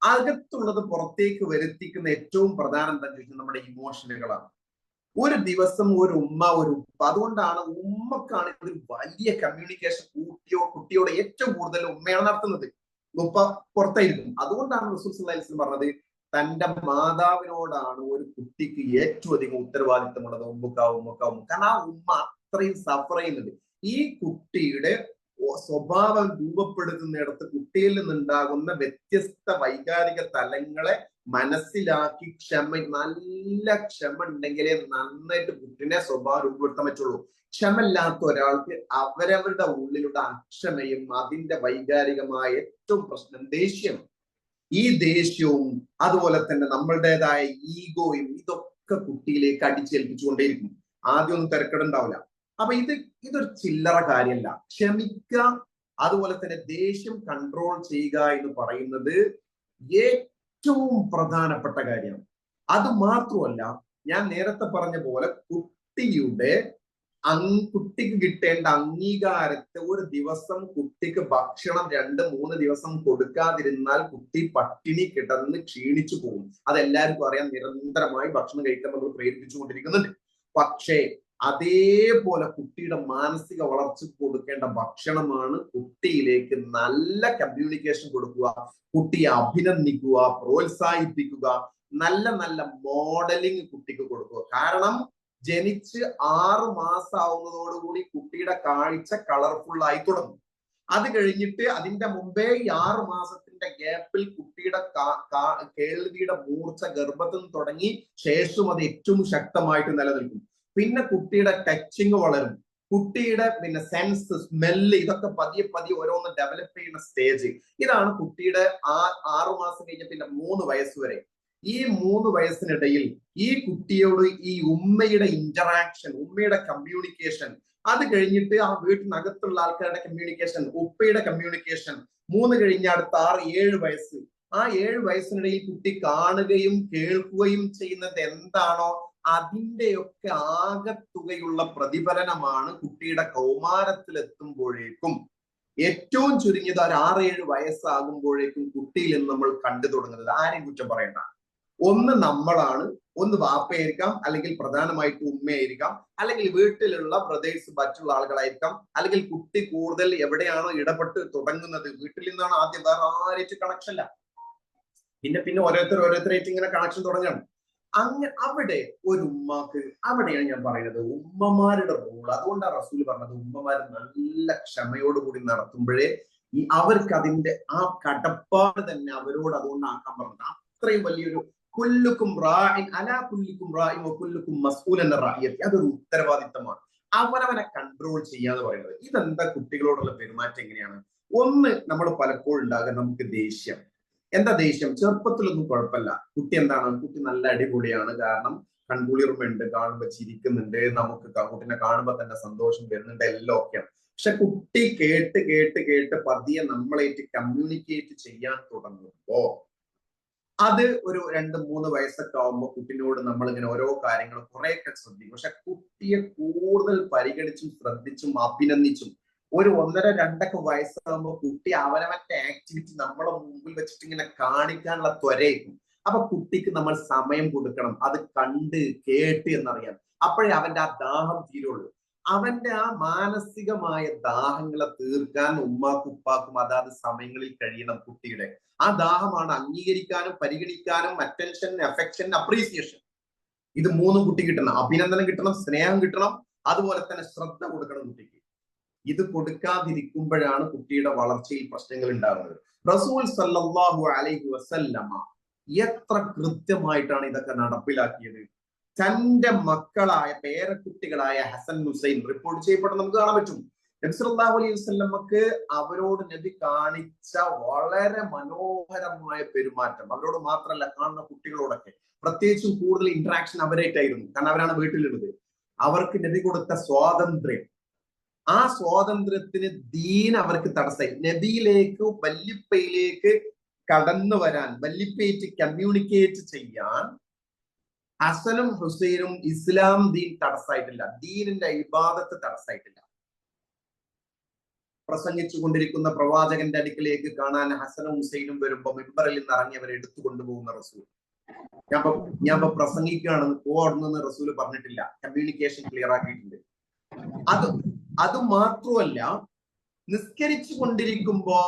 അകത്തുള്ളത് പുറത്തേക്ക് വരുത്തിക്കുന്ന ഏറ്റവും പ്രധാനം എന്താ ചോദിച്ചാൽ നമ്മുടെ ഇമോഷനുകളാണ്. ഒരു ദിവസം ഒരു ഉമ്മ ഒരു ഉപ്പ, അതുകൊണ്ടാണ് ഉമ്മക്കാണ് ഇതൊരു വലിയ കമ്മ്യൂണിക്കേഷൻ. കുട്ടിയോട് ഏറ്റവും കൂടുതൽ ഉമ്മയാണ് നടത്തുന്നത്, ഉപ്പ പുറത്തായിരിക്കും. അതുകൊണ്ടാണ് റസൂൽ സല്ലല്ലാഹു അലൈഹി വസല്ലം പറഞ്ഞത് തന്റെ മാതാവിനോടാണ് ഒരു കുട്ടിക്ക് ഏറ്റവും അധികം ഉത്തരവാദിത്തമുള്ളത്. ഉമ്മുക്കാവും. കാരണം ആ ഉമ്മ അത്രയും സഫർ ചെയ്യുന്നുണ്ട്. ഈ കുട്ടിയുടെ സ്വഭാവം രൂപപ്പെടുത്തുന്നിടത്ത് കുട്ടിയിൽ നിന്നുണ്ടാകുന്ന വ്യത്യസ്ത വൈകാരിക തലങ്ങളെ മനസ്സിലാക്കി നല്ല ക്ഷമ ഉണ്ടെങ്കിലേ നന്നായിട്ട് കുട്ടിനെ സ്വഭാവം രൂപപ്പെടുത്താൻ പറ്റുള്ളൂ. ക്ഷമയില്ലാത്ത ഒരാൾക്ക് അവരവരുടെ ഉള്ളിലുള്ള അക്ഷമയും അതിന്റെ വൈകാരികമായ ഏറ്റവും പ്രശ്നം ദേഷ്യം. ഈ ദേഷ്യവും അതുപോലെ തന്നെ നമ്മളുടേതായ ഈഗോയും ഇതൊക്കെ കുട്ടിയിലേക്ക് അടിച്ചേൽപ്പിച്ചുകൊണ്ടേയിരിക്കും. ആദ്യം ഒന്നും തിരക്കിടുണ്ടാവില്ല. അപ്പൊ ഇതൊരു ചില്ലറ കാര്യമല്ല. ക്ഷമിക്കുക, അതുപോലെ തന്നെ ദേഷ്യം കൺട്രോൾ ചെയ്യുക എന്ന് പറയുന്നത് ഏറ്റവും പ്രധാനപ്പെട്ട കാര്യമാണ്. അത് മാത്രമല്ല, ഞാൻ നേരത്തെ പറഞ്ഞ പോലെ കുട്ടിക്ക് കിട്ടേണ്ട അംഗീകാരത്തെ ഒരു ദിവസം കുട്ടിക്ക് ഭക്ഷണം 2-3 ദിവസം കൊടുക്കാതിരുന്നാൽ കുട്ടി പട്ടിണി കിടന്ന് ക്ഷീണിച്ചു പോകും. അതെല്ലാവർക്കും അറിയാം. നിരന്തരമായി ഭക്ഷണം കഴിക്കാൻ നമ്മൾ പ്രേരിപ്പിച്ചുകൊണ്ടിരിക്കുന്നുണ്ട്. പക്ഷേ അതേപോലെ കുട്ടിയുടെ മാനസിക വളർച്ചയ്ക്ക് കൊടുക്കേണ്ട ഭക്ഷണമാണ് കുട്ടിയിലേക്ക് നല്ല കമ്മ്യൂണിക്കേഷൻ കൊടുക്കുക, കുട്ടിയെ അഭിനന്ദിക്കുക, പ്രോത്സാഹിപ്പിക്കുക, നല്ല നല്ല മോഡലിംഗ് കുട്ടിക്ക് കൊടുക്കുക. കാരണം ജനിച്ച് 6 മാസം ആവുന്നതോടുകൂടി കുട്ടിയുടെ കാഴ്ച കളർഫുൾ ആയി തുടങ്ങും. അത് കഴിഞ്ഞിട്ട് അതിന്റെ മുമ്പേ ഈ 6 മാസത്തിന്റെ ഗ്യാപ്പിൽ കുട്ടിയുടെ കേൾവിയുടെ മൂർച്ച ഗർഭത്തിൽ നിന്ന് തുടങ്ങി ശേഷം അത് ഏറ്റവും ശക്തമായിട്ട് നിലനിൽക്കും. പിന്നെ കുട്ടിയുടെ ടച്ചിങ് വളരും, കുട്ടിയുടെ സെൻസ്, സ്മെല്ല്, ഇതൊക്കെ പതിയെ പതിയെ ഓരോന്ന് ഡെവലപ്പ് ചെയ്യുന്ന സ്റ്റേജ്. ഇതാണ് കുട്ടിയുടെ 6 മാസം കഴിഞ്ഞ പിന്നെ 3 വയസ്സ് വരെ. ഈ 3 വയസ്സിനിടയിൽ ഈ കുട്ടിയോട് ഈ ഉമ്മയുടെ ഇന്ററാക്ഷൻ, ഉമ്മയുടെ കമ്മ്യൂണിക്കേഷൻ, അത് കഴിഞ്ഞിട്ട് ആ വീട്ടിനകത്തുള്ള ആൾക്കാരുടെ കമ്മ്യൂണിക്കേഷൻ, ഉപ്പയുടെ കമ്മ്യൂണിക്കേഷൻ, 3 കഴിഞ്ഞ അടുത്ത 6-7 വയസ്സ്. ആ 7 വയസ്സിനിടയിൽ കുട്ടി കാണുകയും കേൾക്കുകയും ചെയ്യുന്നത് എന്താണോ അതിന്റെയൊക്കെ ആകത്തുകയുള്ള പ്രതിഫലനമാണ് കുട്ടിയുടെ കൗമാരത്തിലെത്തുമ്പോഴേക്കും, ഏറ്റവും ചുരുങ്ങിയത് ഒരു 6-7 വയസ്സാകുമ്പോഴേക്കും കുട്ടിയിൽ നിന്ന് നമ്മൾ കണ്ടു തുടങ്ങുന്നത്. ആരെയും കുറ്റം പറയണ്ട. ഒന്ന് നമ്മളാണ്, ഒന്ന് വാപ്പയായിരിക്കാം, അല്ലെങ്കിൽ പ്രധാനമായിട്ട് ഉമ്മയായിരിക്കാം, അല്ലെങ്കിൽ വീട്ടിലുള്ള ബ്രദേഴ്സ് മറ്റുള്ള ആളുകളായിരിക്കാം, അല്ലെങ്കിൽ കുട്ടി കൂടുതൽ എവിടെയാണോ ഇടപെട്ട് തുടങ്ങുന്നത് വീട്ടിൽ നിന്നാണ് ആദ്യം, വേറെ ആരായിട്ട് കണക്ഷൻ ഇല്ല. പിന്നെ പിന്നെ ഓരോരുത്തരായിട്ട് ഇങ്ങനെ കണക്ഷൻ തുടങ്ങണം. അവിടെ ഒരു ഉമ്മാക്ക്, അവിടെയാണ് ഞാൻ പറയുന്നത് ഉമ്മമാരുടെ റോൾ. അതുകൊണ്ടാണ് റസൂൽ പറഞ്ഞത് ഉമ്മമാർ നല്ല ക്ഷമയോടുകൂടി നടത്തുമ്പോഴേ അവർക്ക് അതിന്റെ ആ കടപ്പാട് തന്നെ അവരോട് അതുകൊണ്ട് ആക്കാൻ പറഞ്ഞത്. അത്രയും വലിയൊരു കുല്ലുക്കും റാഇൻ അലാ കുല്ലിക്കും റാഇൻ വകുല്ലുക്കും മസ്ഊലൻ റഅയത്തി, അതൊരു ഉത്തരവാദിത്തമാണ്. അവനവനെ കൺട്രോൾ ചെയ്യാന്ന് പറയുന്നത്. ഇതെന്താ കുട്ടികളോടുള്ള പെരുമാറ്റം എങ്ങനെയാണ്? ഒന്ന്, നമ്മൾ പലപ്പോഴും ഉണ്ടാകുക നമുക്ക് ദേഷ്യം. എന്താ ദേഷ്യം? ചെറുപ്പത്തിലൊന്നും കുഴപ്പമില്ല, കുട്ടി എന്താണ്, കുട്ടി നല്ല അടിപൊളിയാണ്, കാരണം കൺകുളിർമയുണ്ട്, കാണുമ്പോ ചിരിക്കുന്നുണ്ട്, നമുക്ക് കുട്ടിനെ കാണുമ്പോ തന്നെ സന്തോഷം വരുന്നുണ്ട്, എല്ലാം ഓക്കെയാണ്. പക്ഷെ കുട്ടി കേട്ട് കേട്ട് കേട്ട് പതിയെ നമ്മളായിട്ട് കമ്മ്യൂണിക്കേറ്റ് ചെയ്യാൻ തുടങ്ങുമ്പോ അത് ഒരു 2-3 വയസ്സൊക്കെ ആവുമ്പോൾ കുട്ടിനോട് നമ്മൾ ഇങ്ങനെ ഓരോ കാര്യങ്ങളും കുറെയൊക്കെ ശ്രദ്ധിക്കും. പക്ഷെ കുട്ടിയെ കൂടുതൽ പരിഗണിച്ചും ശ്രദ്ധിച്ചും അഭിനന്ദിച്ചും ഒരു 1.5-2 വയസ്സാകുമ്പോൾ കുട്ടി അവനവന്റെ ആക്ടിവിറ്റി നമ്മളെ മുമ്പിൽ വെച്ചിട്ട് ഇങ്ങനെ കാണിക്കാനുള്ള ത്വരയായിരിക്കും. അപ്പൊ കുട്ടിക്ക് നമ്മൾ സമയം കൊടുക്കണം, അത് കണ്ട് കേട്ട് എന്നറിയാം. അപ്പോഴേ അവന്റെ ആ ദാഹം തീരുള്ളൂ. അവന്റെ ആ മാനസികമായ ദാഹങ്ങളെ തീർക്കാൻ ഉമ്മാക്കും ഉപ്പാക്കും അതാത് സമയങ്ങളിൽ കഴിയണം. കുട്ടിയുടെ ആ ദാഹമാണ് അംഗീകരിക്കാനും പരിഗണിക്കാനും അറ്റൻഷൻ, അഫെക്ഷൻ, അപ്രീസിയേഷൻ. ഇത് 3 കുട്ടി കിട്ടണം. അഭിനന്ദനം കിട്ടണം, സ്നേഹം കിട്ടണം, അതുപോലെ തന്നെ ശ്രദ്ധ കൊടുക്കണം കുട്ടിക്ക്. ഇത് കൊടുക്കാതിരിക്കുമ്പോഴാണ് കുട്ടിയുടെ വളർച്ചയിൽ പ്രശ്നങ്ങൾ ഉണ്ടാകുന്നത്. റസൂൽ സല്ലല്ലാഹു അലൈഹി വസല്ലമ എത്ര കൃത്യമായിട്ടാണ് ഇതൊക്കെ നടപ്പിലാക്കിയത്. തന്റെ മക്കളായ പേരക്കുട്ടികളായ ഹസൻ ഹുസൈൻ റിപ്പോർട്ട് ചെയ്യപ്പെട്ട നമുക്ക് കാണാൻ പറ്റും. നബി സല്ലല്ലാഹു അലൈഹി വസല്ലമക്ക് അവരോട് നബി കാണിച്ച വളരെ മനോഹരമായ പെരുമാറ്റം, അവരോട് മാത്രമല്ല കാണുന്ന കുട്ടികളോടൊക്കെ, പ്രത്യേകിച്ചും കൂടുതൽ ഇന്ററാക്ഷൻ അവരായിട്ടായിരുന്നു, കാരണം അവരാണ് വീട്ടിലുള്ളത്. അവർക്ക് നബി കൊടുത്ത സ്വാതന്ത്ര്യം, ആ സ്വാതന്ത്ര്യത്തിന് ദീൻ അവർക്ക് തടസ്സമായി. നബിയിലേക്ക് വല്ലിപ്പയിലേക്ക് കടന്നു വരാൻ, വല്ലിപ്പയായിട്ട് കമ്മ്യൂണിക്കേറ്റ് ചെയ്യാൻ ഹസനും ഹുസൈനും ഇസ്ലാം ദീൻ തടസ്സായിട്ടില്ല, ദീനിന്റെ ഇബാദത്ത് തടസ്സായിട്ടില്ല. പ്രസംഗിച്ചു കൊണ്ടിരിക്കുന്ന പ്രവാചകന്റെ അടുക്കിലേക്ക് കാണാൻ ഹസനും ഹുസൈനും വരുമ്പോ മിമ്പറിൽ നിന്ന് ഇറങ്ങി അവരെ എടുത്തു കൊണ്ടുപോകുന്ന റസൂൽ, ഞാൻ പ്രസംഗിക്കുകയാണെന്ന് പോടുന്നെന്ന് റസൂൽ പറഞ്ഞിട്ടില്ല. കമ്മ്യൂണിക്കേഷൻ ക്ലിയർ ആക്കിയിട്ടുണ്ട്. അത് മാത്രമല്ല, നിസ്കരിച്ചു കൊണ്ടിരിക്കുമ്പോ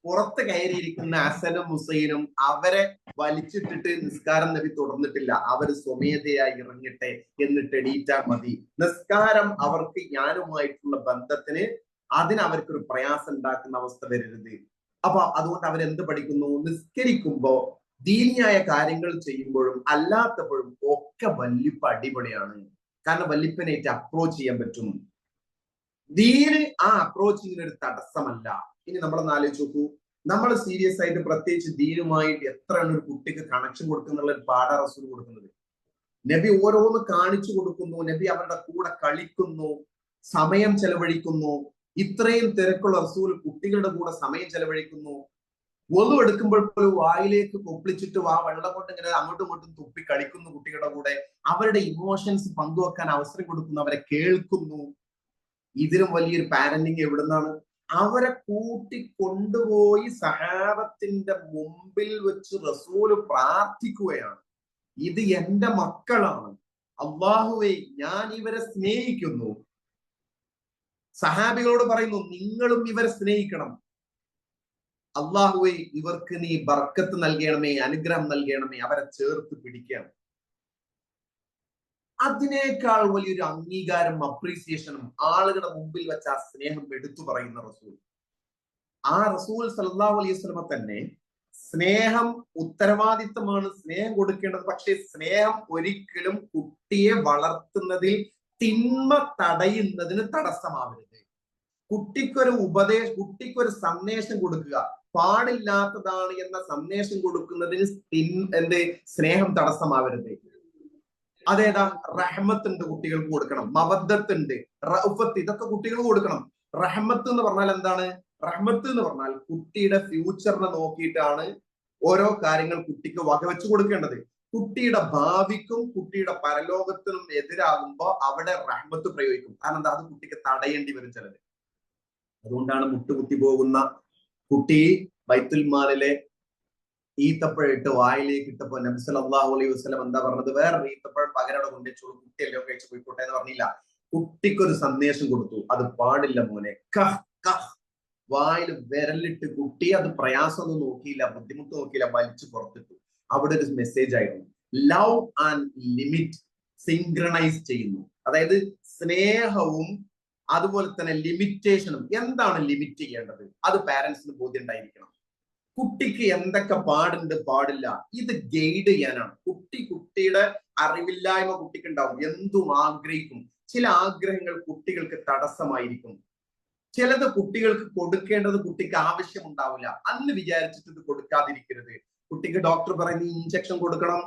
പുറത്ത് കയറിയിരിക്കുന്ന ഹസനും ഹുസൈനും അവരെ വലിച്ചിട്ടിട്ട് നിസ്കാരം നബി തുടർന്നിട്ടില്ല. അവര് സ്വമേധയായി ഇറങ്ങട്ടെ, എന്നിട്ട് എണീറ്റാ മതി. നിസ്കാരം അവർക്ക് ഞാനുമായിട്ടുള്ള ബന്ധത്തിന് അതിനവർക്കൊരു പ്രയാസം ഉണ്ടാക്കുന്ന അവസ്ഥ വരരുത്. അപ്പൊ അതുകൊണ്ട് അവരെന്ത് പഠിക്കുന്നു? നിസ്കരിക്കുമ്പോ ദീനിയായ കാര്യങ്ങൾ ചെയ്യുമ്പോഴും അല്ലാത്തപ്പോഴും ഒക്കെ വല്ലിപ്പ അടിപൊളിയാണ്, കാരണം വല്ലിപ്പനായിട്ട് അപ്രോച്ച് ചെയ്യാൻ പറ്റും. ദീന് ആ അപ്രോച്ചിങ്ങിന് ഒരു തടസ്സമല്ല. ഇനി നമ്മളൊന്ന് ആലോചിച്ച് നോക്കൂ, നമ്മൾ സീരിയസ് ആയിട്ട് പ്രത്യേകിച്ച് ദീനുമായിട്ട് എത്രയാണ് ഒരു കുട്ടിക്ക് കണക്ഷൻ കൊടുക്കുന്നുള്ള ഒരു പാഠ റസൂൽ കൊടുക്കുന്നത്. നബി ഓരോന്ന് കാണിച്ചു കൊടുക്കുന്നു, നബി അവരുടെ കൂടെ കളിക്കുന്നു, സമയം ചെലവഴിക്കുന്നു. ഇത്രയും തിരക്കുള്ള റസൂൽ കുട്ടികളുടെ കൂടെ സമയം ചെലവഴിക്കുന്നു. ഒന്നു എടുക്കുമ്പോൾ പോലും വായിലേക്ക് കൊപ്പിളിച്ചിട്ട് ആ വെള്ളം കൊണ്ട് ഇങ്ങനെ അങ്ങോട്ടും ഇങ്ങോട്ടും തുപ്പി കളിക്കുന്നു കുട്ടികളുടെ കൂടെ. അവരുടെ ഇമോഷൻസ് പങ്കുവെക്കാൻ അവസരം കൊടുക്കുന്നു, അവരെ കേൾക്കുന്നു. ഇതിലും വലിയൊരു പാരന്റിങ് എവിടുന്നാണ്? അവരെ കൂട്ടി കൊണ്ടുപോയി സഹാബത്തിന്റെ മുമ്പിൽ വെച്ച് റസൂല് പ്രാർത്ഥിക്കുകയാണ്, ഇത് എന്റെ മക്കളാണ്, അല്ലാഹുവേ ഞാൻ ഇവരെ സ്നേഹിക്കുന്നു. സഹാബികളോട് പറയുന്നു, നിങ്ങളും ഇവരെ സ്നേഹിക്കണം. അല്ലാഹുവേ ഇവർക്ക് നീ ബർക്കത്ത് നൽകണമേ, അനുഗ്രഹം നൽകണമേ, അവരെ ചേർത്ത് പിടിക്കണം. അതിനേക്കാൾ വലിയൊരു അംഗീകാരം, അപ്രീസിയേഷനും ആളുകളുടെ മുമ്പിൽ വെച്ച് ആ സ്നേഹം എടുത്തു പറയുന്ന റസൂൽ. ആ റസൂൽ സല്ലല്ലാഹു അലൈഹി വസല്ലമ തന്നെ സ്നേഹം ഉത്തരവാദിത്തമാണ്, സ്നേഹം കൊടുക്കേണ്ടത്. പക്ഷേ സ്നേഹം ഒരിക്കലും കുട്ടിയെ വളർത്തുന്നതിൽ തിന്മ തടയുന്നതിന് തടസ്സമാവരുത്. കുട്ടിക്കൊരു സന്ദേശം കൊടുക്കുക, പാടില്ലാത്തതാണ് എന്ന സന്ദേശം കൊടുക്കുന്നതിന് സ്നേഹം തടസ്സമാവരുത്. അതേതാ? റഹ്മത്തുണ്ട്, കുട്ടികൾക്ക് കൊടുക്കണം. മവദ്ദത്തുണ്ട്, റഉഫത്ത്, ഇതൊക്കെ കുട്ടികൾക്ക് കൊടുക്കണം. റഹ്മത്ത് എന്ന് പറഞ്ഞാൽ എന്താണ്? റഹ്മത്ത് എന്ന് പറഞ്ഞാൽ കുട്ടിയുടെ ഫ്യൂച്ചറിനെ നോക്കിയിട്ടാണ് ഓരോ കാര്യങ്ങൾ കുട്ടിക്ക് വകവെച്ചു കൊടുക്കേണ്ടത്. കുട്ടിയുടെ ഭാവിക്കും കുട്ടിയുടെ പരലോകത്തിനും എതിരാകുമ്പോ അവിടെ റഹ്മത്ത് പ്രയോഗിക്കും. കാരണം എന്താ? അത് കുട്ടിക്ക് തടയേണ്ടി വരും ചിലത്. അതുകൊണ്ടാണ് മുട്ടുകുത്തി പോകുന്ന കുട്ടി ബൈത്തുൽ മാലിലെ ഈത്തപ്പഴം ഇട്ട് വായിലേക്ക് ഇട്ടപ്പോ നബി സല്ലല്ലാഹു അലൈഹി വസല്ലം എന്താ പറഞ്ഞത്? വേറൊരു ഈത്തപ്പഴം പകരം കൊണ്ടുവച്ചോളൂ, കുട്ടിയല്ലോ കഴിച്ച് പോയിക്കോട്ടെ എന്ന് പറഞ്ഞില്ല. കുട്ടിക്കൊരു സന്ദേശം കൊടുത്തു, അത് പാടില്ല മോനെ, കഹ് കഹ്, വായിൽ വിരലിട്ട് കുട്ടി അത് പ്രയാസമൊന്നും നോക്കിയില്ല, ബുദ്ധിമുട്ട് നോക്കിയില്ല, വലിച്ചു പുറത്തിട്ടു. അവിടെ ഒരു മെസ്സേജ് ആയിരുന്നു, ലവ് ആൻഡ് ലിമിറ്റ് സിങ്ക്രണൈസ് ചെയ്യുന്നു. അതായത് സ്നേഹവും അതുപോലെ തന്നെ ലിമിറ്റേഷനും. എന്താണ് ലിമിറ്റ് ചെയ്യേണ്ടത്, അത് പാരന്റ്സിന് ബോധ്യം ഉണ്ടായിരിക്കണം. കുട്ടിക്ക് എന്തൊക്കെ പാടുണ്ട് പാടില്ല, ഇത് ഗൈഡ് ചെയ്യാനാണ്. കുട്ടിയുടെ അറിവില്ലായ്മ കുട്ടിക്ക് ഉണ്ടാവും, എന്തും ആഗ്രഹിക്കും. ചില ആഗ്രഹങ്ങൾ കുട്ടികൾക്ക് തടസ്സമായിരിക്കും. ചിലത് കുട്ടികൾക്ക് കൊടുക്കേണ്ടത് കുട്ടിക്ക് ആവശ്യമുണ്ടാവില്ല. അന്ന് വിചാരിച്ചിട്ട് ഇത് കൊടുക്കാതിരിക്കരുത്. കുട്ടിക്ക് ഡോക്ടർ പറയുന്ന ഇഞ്ചക്ഷൻ കൊടുക്കണം,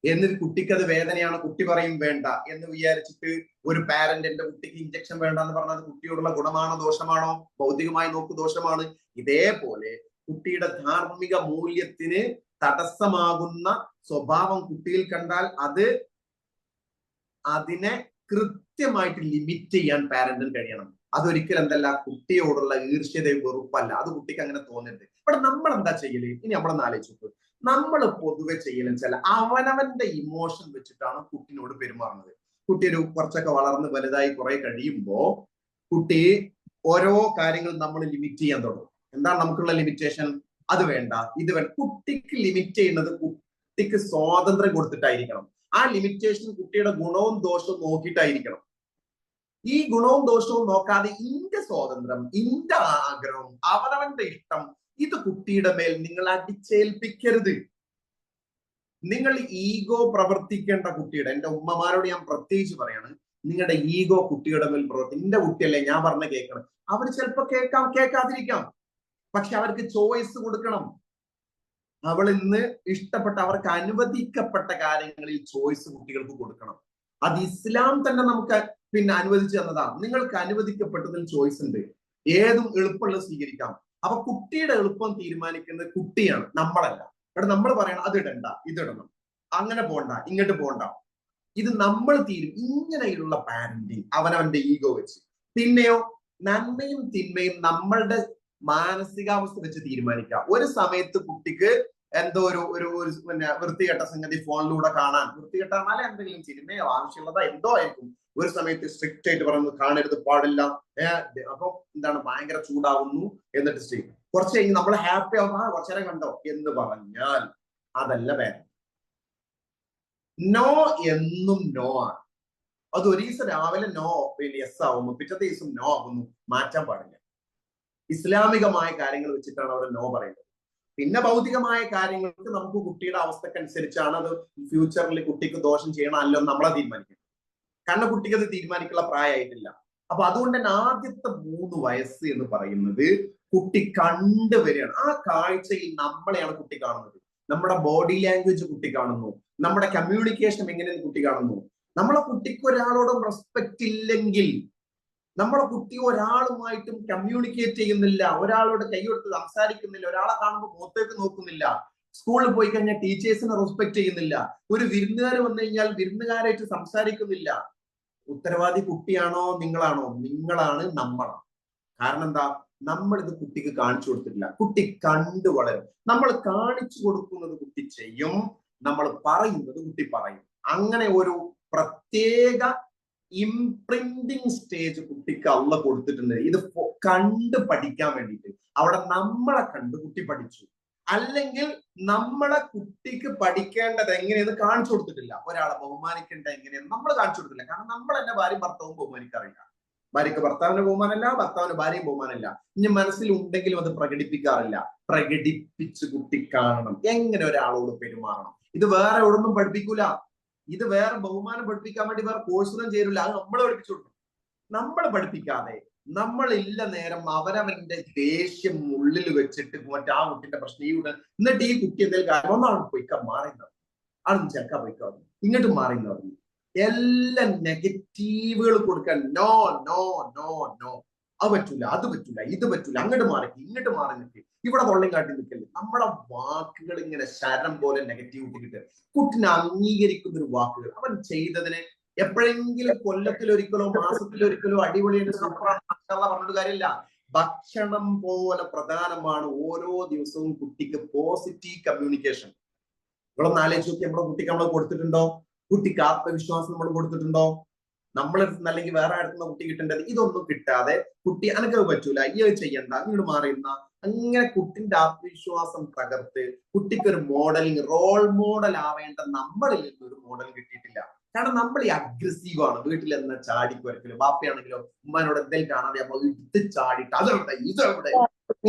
എന്നിട്ട് കുട്ടിക്ക് അത് വേദനയാണ്, കുട്ടി പറയും വേണ്ട എന്ന് വിചാരിച്ചിട്ട് ഒരു പാരന്റ് എന്റെ കുട്ടിക്ക് ഇഞ്ചക്ഷൻ വേണ്ട എന്ന് പറഞ്ഞാൽ കുട്ടിയോടുള്ള ഗുണമാണോ ദോഷമാണോ? ഭൗതികമായി നോക്ക് ദോഷമാണ്. ഇതേപോലെ കുട്ടിയുടെ ധാർമ്മിക മൂല്യത്തിന് തടസ്സമാകുന്ന സ്വഭാവം കുട്ടിയിൽ കണ്ടാൽ അതിനെ കൃത്യമായിട്ട് ലിമിറ്റ് ചെയ്യാൻ പാരന്റിന് കഴിയണം. അതൊരിക്കലും എന്തല്ല, കുട്ടിയോടുള്ള ഈർഷ്യതയും വെറുപ്പല്ല. അത് കുട്ടിക്ക് അങ്ങനെ തോന്നരുത്. ഇവിടെ നമ്മൾ എന്താ ചെയ്യല്? ഇനി നമ്മളൊന്ന് ആലോചിച്ചു. നമ്മൾ പൊതുവെ ചെയ്യലെന്ന് വെച്ചാൽ അവനവന്റെ ഇമോഷൻ വെച്ചിട്ടാണ് കുട്ടിനോട് പെരുമാറുന്നത്. കുട്ടി ഒരു കുറച്ചൊക്കെ വളർന്ന് വലുതായി കുറെ കഴിയുമ്പോ കുട്ടി ഓരോ കാര്യങ്ങൾ നമ്മൾ ലിമിറ്റ് ചെയ്യാൻ തുടങ്ങും. എന്താണ് നമുക്കുള്ള ലിമിറ്റേഷൻ? അത് വേണ്ട, ഇത് വേണ്ട. കുട്ടിക്ക് ലിമിറ്റ് ചെയ്യുന്നത് കുട്ടിക്ക് സ്വാതന്ത്ര്യം കൊടുത്തിട്ടായിരിക്കണം. ആ ലിമിറ്റേഷൻ കുട്ടിയുടെ ഗുണവും ദോഷവും നോക്കിയിട്ടായിരിക്കണം. ഈ ഗുണവും ദോഷവും നോക്കാതെ ഇന്റെ സ്വാതന്ത്ര്യം, ഇന്റെ ആഗ്രഹം, അവനവന്റെ ഇഷ്ടം, ഇത് കുട്ടിയുടെ മേൽ നിങ്ങൾ അടിച്ചേൽപ്പിക്കരുത്. നിങ്ങൾ ഈഗോ പ്രവർത്തിക്കേണ്ട കുട്ടിയുടെ, എന്റെ ഉമ്മമാരോട് ഞാൻ പ്രത്യേകിച്ച് പറയാണ്, നിങ്ങളുടെ ഈഗോ കുട്ടിയുടെ മേൽ എന്റെ കുട്ടിയല്ലേ, ഞാൻ പറഞ്ഞ കേൾക്കണം. അവർ ചിലപ്പോ കേൾക്കാതിരിക്കാം, പക്ഷെ അവർക്ക് ചോയ്സ് കൊടുക്കണം. അവൾ ഇന്ന് ഇഷ്ടപ്പെട്ട, അവർക്ക് അനുവദിക്കപ്പെട്ട കാര്യങ്ങളിൽ ചോയ്സ് കുട്ടികൾക്ക് കൊടുക്കണം. അത് ഇസ്ലാം തന്നെ നമുക്ക് അനുവദിച്ചു തന്നതാണ്. നിങ്ങൾക്ക് അനുവദിക്കപ്പെട്ടതിൽ ചോയ്സ് ഉണ്ട്, ഏതും എളുപ്പമുള്ളത് സ്വീകരിക്കാം. അപ്പൊ കുട്ടിയുടെ എളുപ്പം തീരുമാനിക്കുന്നത് കുട്ടിയാണ്, നമ്മളല്ല. ഇവിടെ നമ്മൾ പറയണം അത് ഇടണ്ട, ഇതിടണം, അങ്ങനെ പോണ്ട, ഇങ്ങോട്ട് പോണ്ട. ഇത് നമ്മൾ ഇങ്ങനെയുള്ള പാരന്റിങ് അവനവന്റെ ഈഗോ വെച്ച്. പിന്നെയോ നന്മയും തിന്മയും നമ്മളുടെ മാനസികാവസ്ഥ വെച്ച് തീരുമാനിക്കാം. ഒരു സമയത്ത് കുട്ടിക്ക് എന്തോ ഒരു വൃത്തികെട്ട സംഗതി ഫോണിലൂടെ കാണാൻ, വൃത്തികെട്ടാൽ എന്തെങ്കിലും സിനിമയോ ആവശ്യമുള്ളതോ എന്തോ ആയിരിക്കും. ഒരു സമയത്ത് സ്ട്രിക്റ്റ് ആയിട്ട് പറയുന്നത് കാണരുത്, പാടില്ല. അപ്പൊ എന്താണ്, ഭയങ്കര ചൂടാവുന്നു. എന്നിട്ട് ചെയ്യും. കുറച്ച് കഴിഞ്ഞ് നമ്മൾ ഹാപ്പി ആവുമ്പോ കുറച്ചേരം കണ്ടോ എന്ന് പറഞ്ഞാൽ അതല്ല പാരന്റ്. നോ എന്നും നോ ആണ്. അത് ഒരു ദിവസം രാവിലെ നോ യെസ് ആവുന്നു, പിറ്റത്തെ ദിവസം നോ ആവുന്നു, മാറ്റാൻ പാടില്ല. ഇസ്ലാമികമായ കാര്യങ്ങൾ വെച്ചിട്ടാണ് അവിടെ നോ പറയുന്നത്. പിന്നെ ഭൗതികമായ കാര്യങ്ങൾക്ക് നമുക്ക് കുട്ടിയുടെ അവസ്ഥക്കനുസരിച്ചാണ് അത് ഫ്യൂച്ചറിൽ കുട്ടിക്ക് ദോഷം ചെയ്യണം അല്ലോ നമ്മളെ തീരുമാനിക്കുന്നത്. കാരണം കുട്ടിക്ക് അത് തീരുമാനിക്കാനുള്ള പ്രായമായിട്ടില്ല. അപ്പൊ അതുകൊണ്ട് തന്നെ ആദ്യത്തെ 3 വയസ്സ് എന്ന് പറയുന്നത് കുട്ടി കണ്ടുവരികയാണ്. ആ കാഴ്ചയിൽ നമ്മളെയാണ് കുട്ടി കാണുന്നത്. നമ്മുടെ ബോഡി ലാംഗ്വേജ് കുട്ടി കാണുന്നു, നമ്മുടെ കമ്മ്യൂണിക്കേഷൻ എങ്ങനെയാണ് കുട്ടി കാണുന്നു. നമ്മളെ കുട്ടിക്ക് ഒരാളോടും റെസ്പെക്ട് ഇല്ലെങ്കിൽ, നമ്മളെ കുട്ടി ഒരാളുമായിട്ടും കമ്മ്യൂണിക്കേറ്റ് ചെയ്യുന്നില്ല, ഒരാളോട് കൈയെടുത്ത് സംസാരിക്കുന്നില്ല, ഒരാളെ കാണുമ്പോൾ മുഖത്തേക്ക് നോക്കുന്നില്ല, സ്കൂളിൽ പോയി കഴിഞ്ഞാൽ ടീച്ചേഴ്സിനെ റെസ്പെക്ട് ചെയ്യുന്നില്ല, ഒരു വിരുന്നുകാർ വന്നു കഴിഞ്ഞാൽ വിരുന്നുകാരായിട്ട് സംസാരിക്കുന്നില്ല. ഉത്തരവാദി കുട്ടിയാണോ നിങ്ങളാണോ? നിങ്ങളാണ്, നമ്മളാണ്. കാരണം എന്താ? നമ്മൾ ഇത് കുട്ടിക്ക് കാണിച്ചു കൊടുത്തിട്ടില്ല. കുട്ടി കണ്ടു വളരും. നമ്മൾ കാണിച്ചു കൊടുക്കുന്നത് കുട്ടി ചെയ്യും, നമ്മൾ പറയുന്നത് കുട്ടി പറയും. അങ്ങനെ ഒരു പ്രത്യേക ഇംപ്രിന്റിങ് സ്റ്റേജ് കുട്ടിക്ക് അള്ള കൊടുത്തിട്ടുണ്ട്. ഇത് കണ്ട് പഠിക്കാൻ വേണ്ടിയിട്ട്. അവിടെ നമ്മളെ കണ്ട് കുട്ടി പഠിച്ചു. അല്ലെങ്കിൽ നമ്മളെ കുട്ടിക്ക് പഠിക്കേണ്ടത് എങ്ങനെയെന്ന് കാണിച്ചു കൊടുത്തിട്ടില്ല. ഒരാളെ ബഹുമാനിക്കേണ്ടത് എങ്ങനെയെന്ന് നമ്മൾ കാണിച്ചു കൊടുത്തില്ല. കാരണം നമ്മൾ തന്നെ ഭാര്യയും ഭർത്താവും ബഹുമാനിക്കാറില്ല. ഭാര്യക്ക് ഭർത്താവിന്റെ ബഹുമാനമല്ല, ഭർത്താവിന് ഭാര്യയും ബഹുമാനമില്ല. ഇനി മനസ്സിലുണ്ടെങ്കിലും അത് പ്രകടിപ്പിക്കാറില്ല. പ്രകടിപ്പിച്ച് കുട്ടി കാണണം എങ്ങനെ ഒരാളോട് പെരുമാറണം. ഇത് വേറെ എവിടൊന്നും പഠിപ്പിക്കൂല. ഇത് വേറെ ബഹുമാനം പഠിപ്പിക്കാൻ വേണ്ടി വേറെ കോഴ്സൊന്നും ചേരില്ല. അത് നമ്മൾ പഠിപ്പിച്ചു കൊടുക്കും. നമ്മൾ പഠിപ്പിക്കാതെ നമ്മളില്ല നേരം അവരവന്റെ ദേഷ്യം ഉള്ളിൽ വെച്ചിട്ട് മറ്റേ കുട്ടിന്റെ പ്രശ്നം എന്നിട്ട് ഈ കുട്ടി എന്തെങ്കിലും കാര്യം ഒന്നാണ് പോയിക്ക മാറിയെന്ന്, ആണെന്ന് ചെക്ക പോയിക്കോ, ഇങ്ങോട്ട് മാറിയെന്ന് പറഞ്ഞു. എല്ലാം നെഗറ്റീവുകൾ കൊടുക്കാൻ. നോ നോ നോ നോ, അത് പറ്റൂല, അത് പറ്റൂല, ഇത് പറ്റൂല, അങ്ങോട്ട് മാറി, ഇങ്ങോട്ട് മാറി നിൽക്കുക, ഇവിടെ തൊള്ളം കാട്ടി നിൽക്കല്ലേ. നമ്മുടെ വാക്കുകൾ ഇങ്ങനെ ശരം പോലെ നെഗറ്റിവിറ്റി കിട്ടുക. കുട്ടിനെ അംഗീകരിക്കുന്ന ഒരു വാക്കുകൾ, അവൻ ചെയ്തതിനെ എപ്പോഴെങ്കിലും കൊല്ലത്തിലൊരിക്കലോ മാസത്തിലൊരിക്കലോ അടിപൊളിയായിട്ട് പറഞ്ഞിട്ട് കാര്യമില്ല. ഭക്ഷണം പോലെ പ്രധാനമാണ് ഓരോ ദിവസവും കുട്ടിക്ക് പോസിറ്റീവ് കമ്മ്യൂണിക്കേഷൻ. നിങ്ങളൊന്ന് ആലോചിച്ച് നോക്കി, നമ്മുടെ കുട്ടിക്ക് നമ്മൾ കൊടുത്തിട്ടുണ്ടോ? കുട്ടിക്ക് ആത്മവിശ്വാസം നമ്മൾ കൊടുത്തിട്ടുണ്ടോ? നമ്മളെടുത്തുനിന്ന് അല്ലെങ്കിൽ വേറെ അടുത്തുനിന്ന് കുട്ടി കിട്ടേണ്ടത് ഇതൊന്നും കിട്ടാതെ കുട്ടി അനക്കത് പറ്റൂല, ഈ ചെയ്യണ്ട, അങ്ങോട്ട് മാറിയിരുന്ന, അങ്ങനെ കുട്ടിന്റെ ആത്മവിശ്വാസം തകർത്ത് കുട്ടിക്ക് ഒരു മോഡലിംഗ് റോൾ മോഡൽ ആവേണ്ട നമ്മളിൽ നിന്നൊരു മോഡൽ കിട്ടിയിട്ടില്ല. കാരണം നമ്മൾ ഈ അഗ്രസീവ് ആണ്. വീട്ടിൽ നിന്ന് ചാടിക്കുരക്കലും, ബാപ്പയാണെങ്കിലോ ഉമ്മാനോട് എന്തെങ്കിലും കാണാതെ അപ്പൊ ഇട്ട് ചാടിയിട്ട് അതെവിടെ ഇതെവിടെ,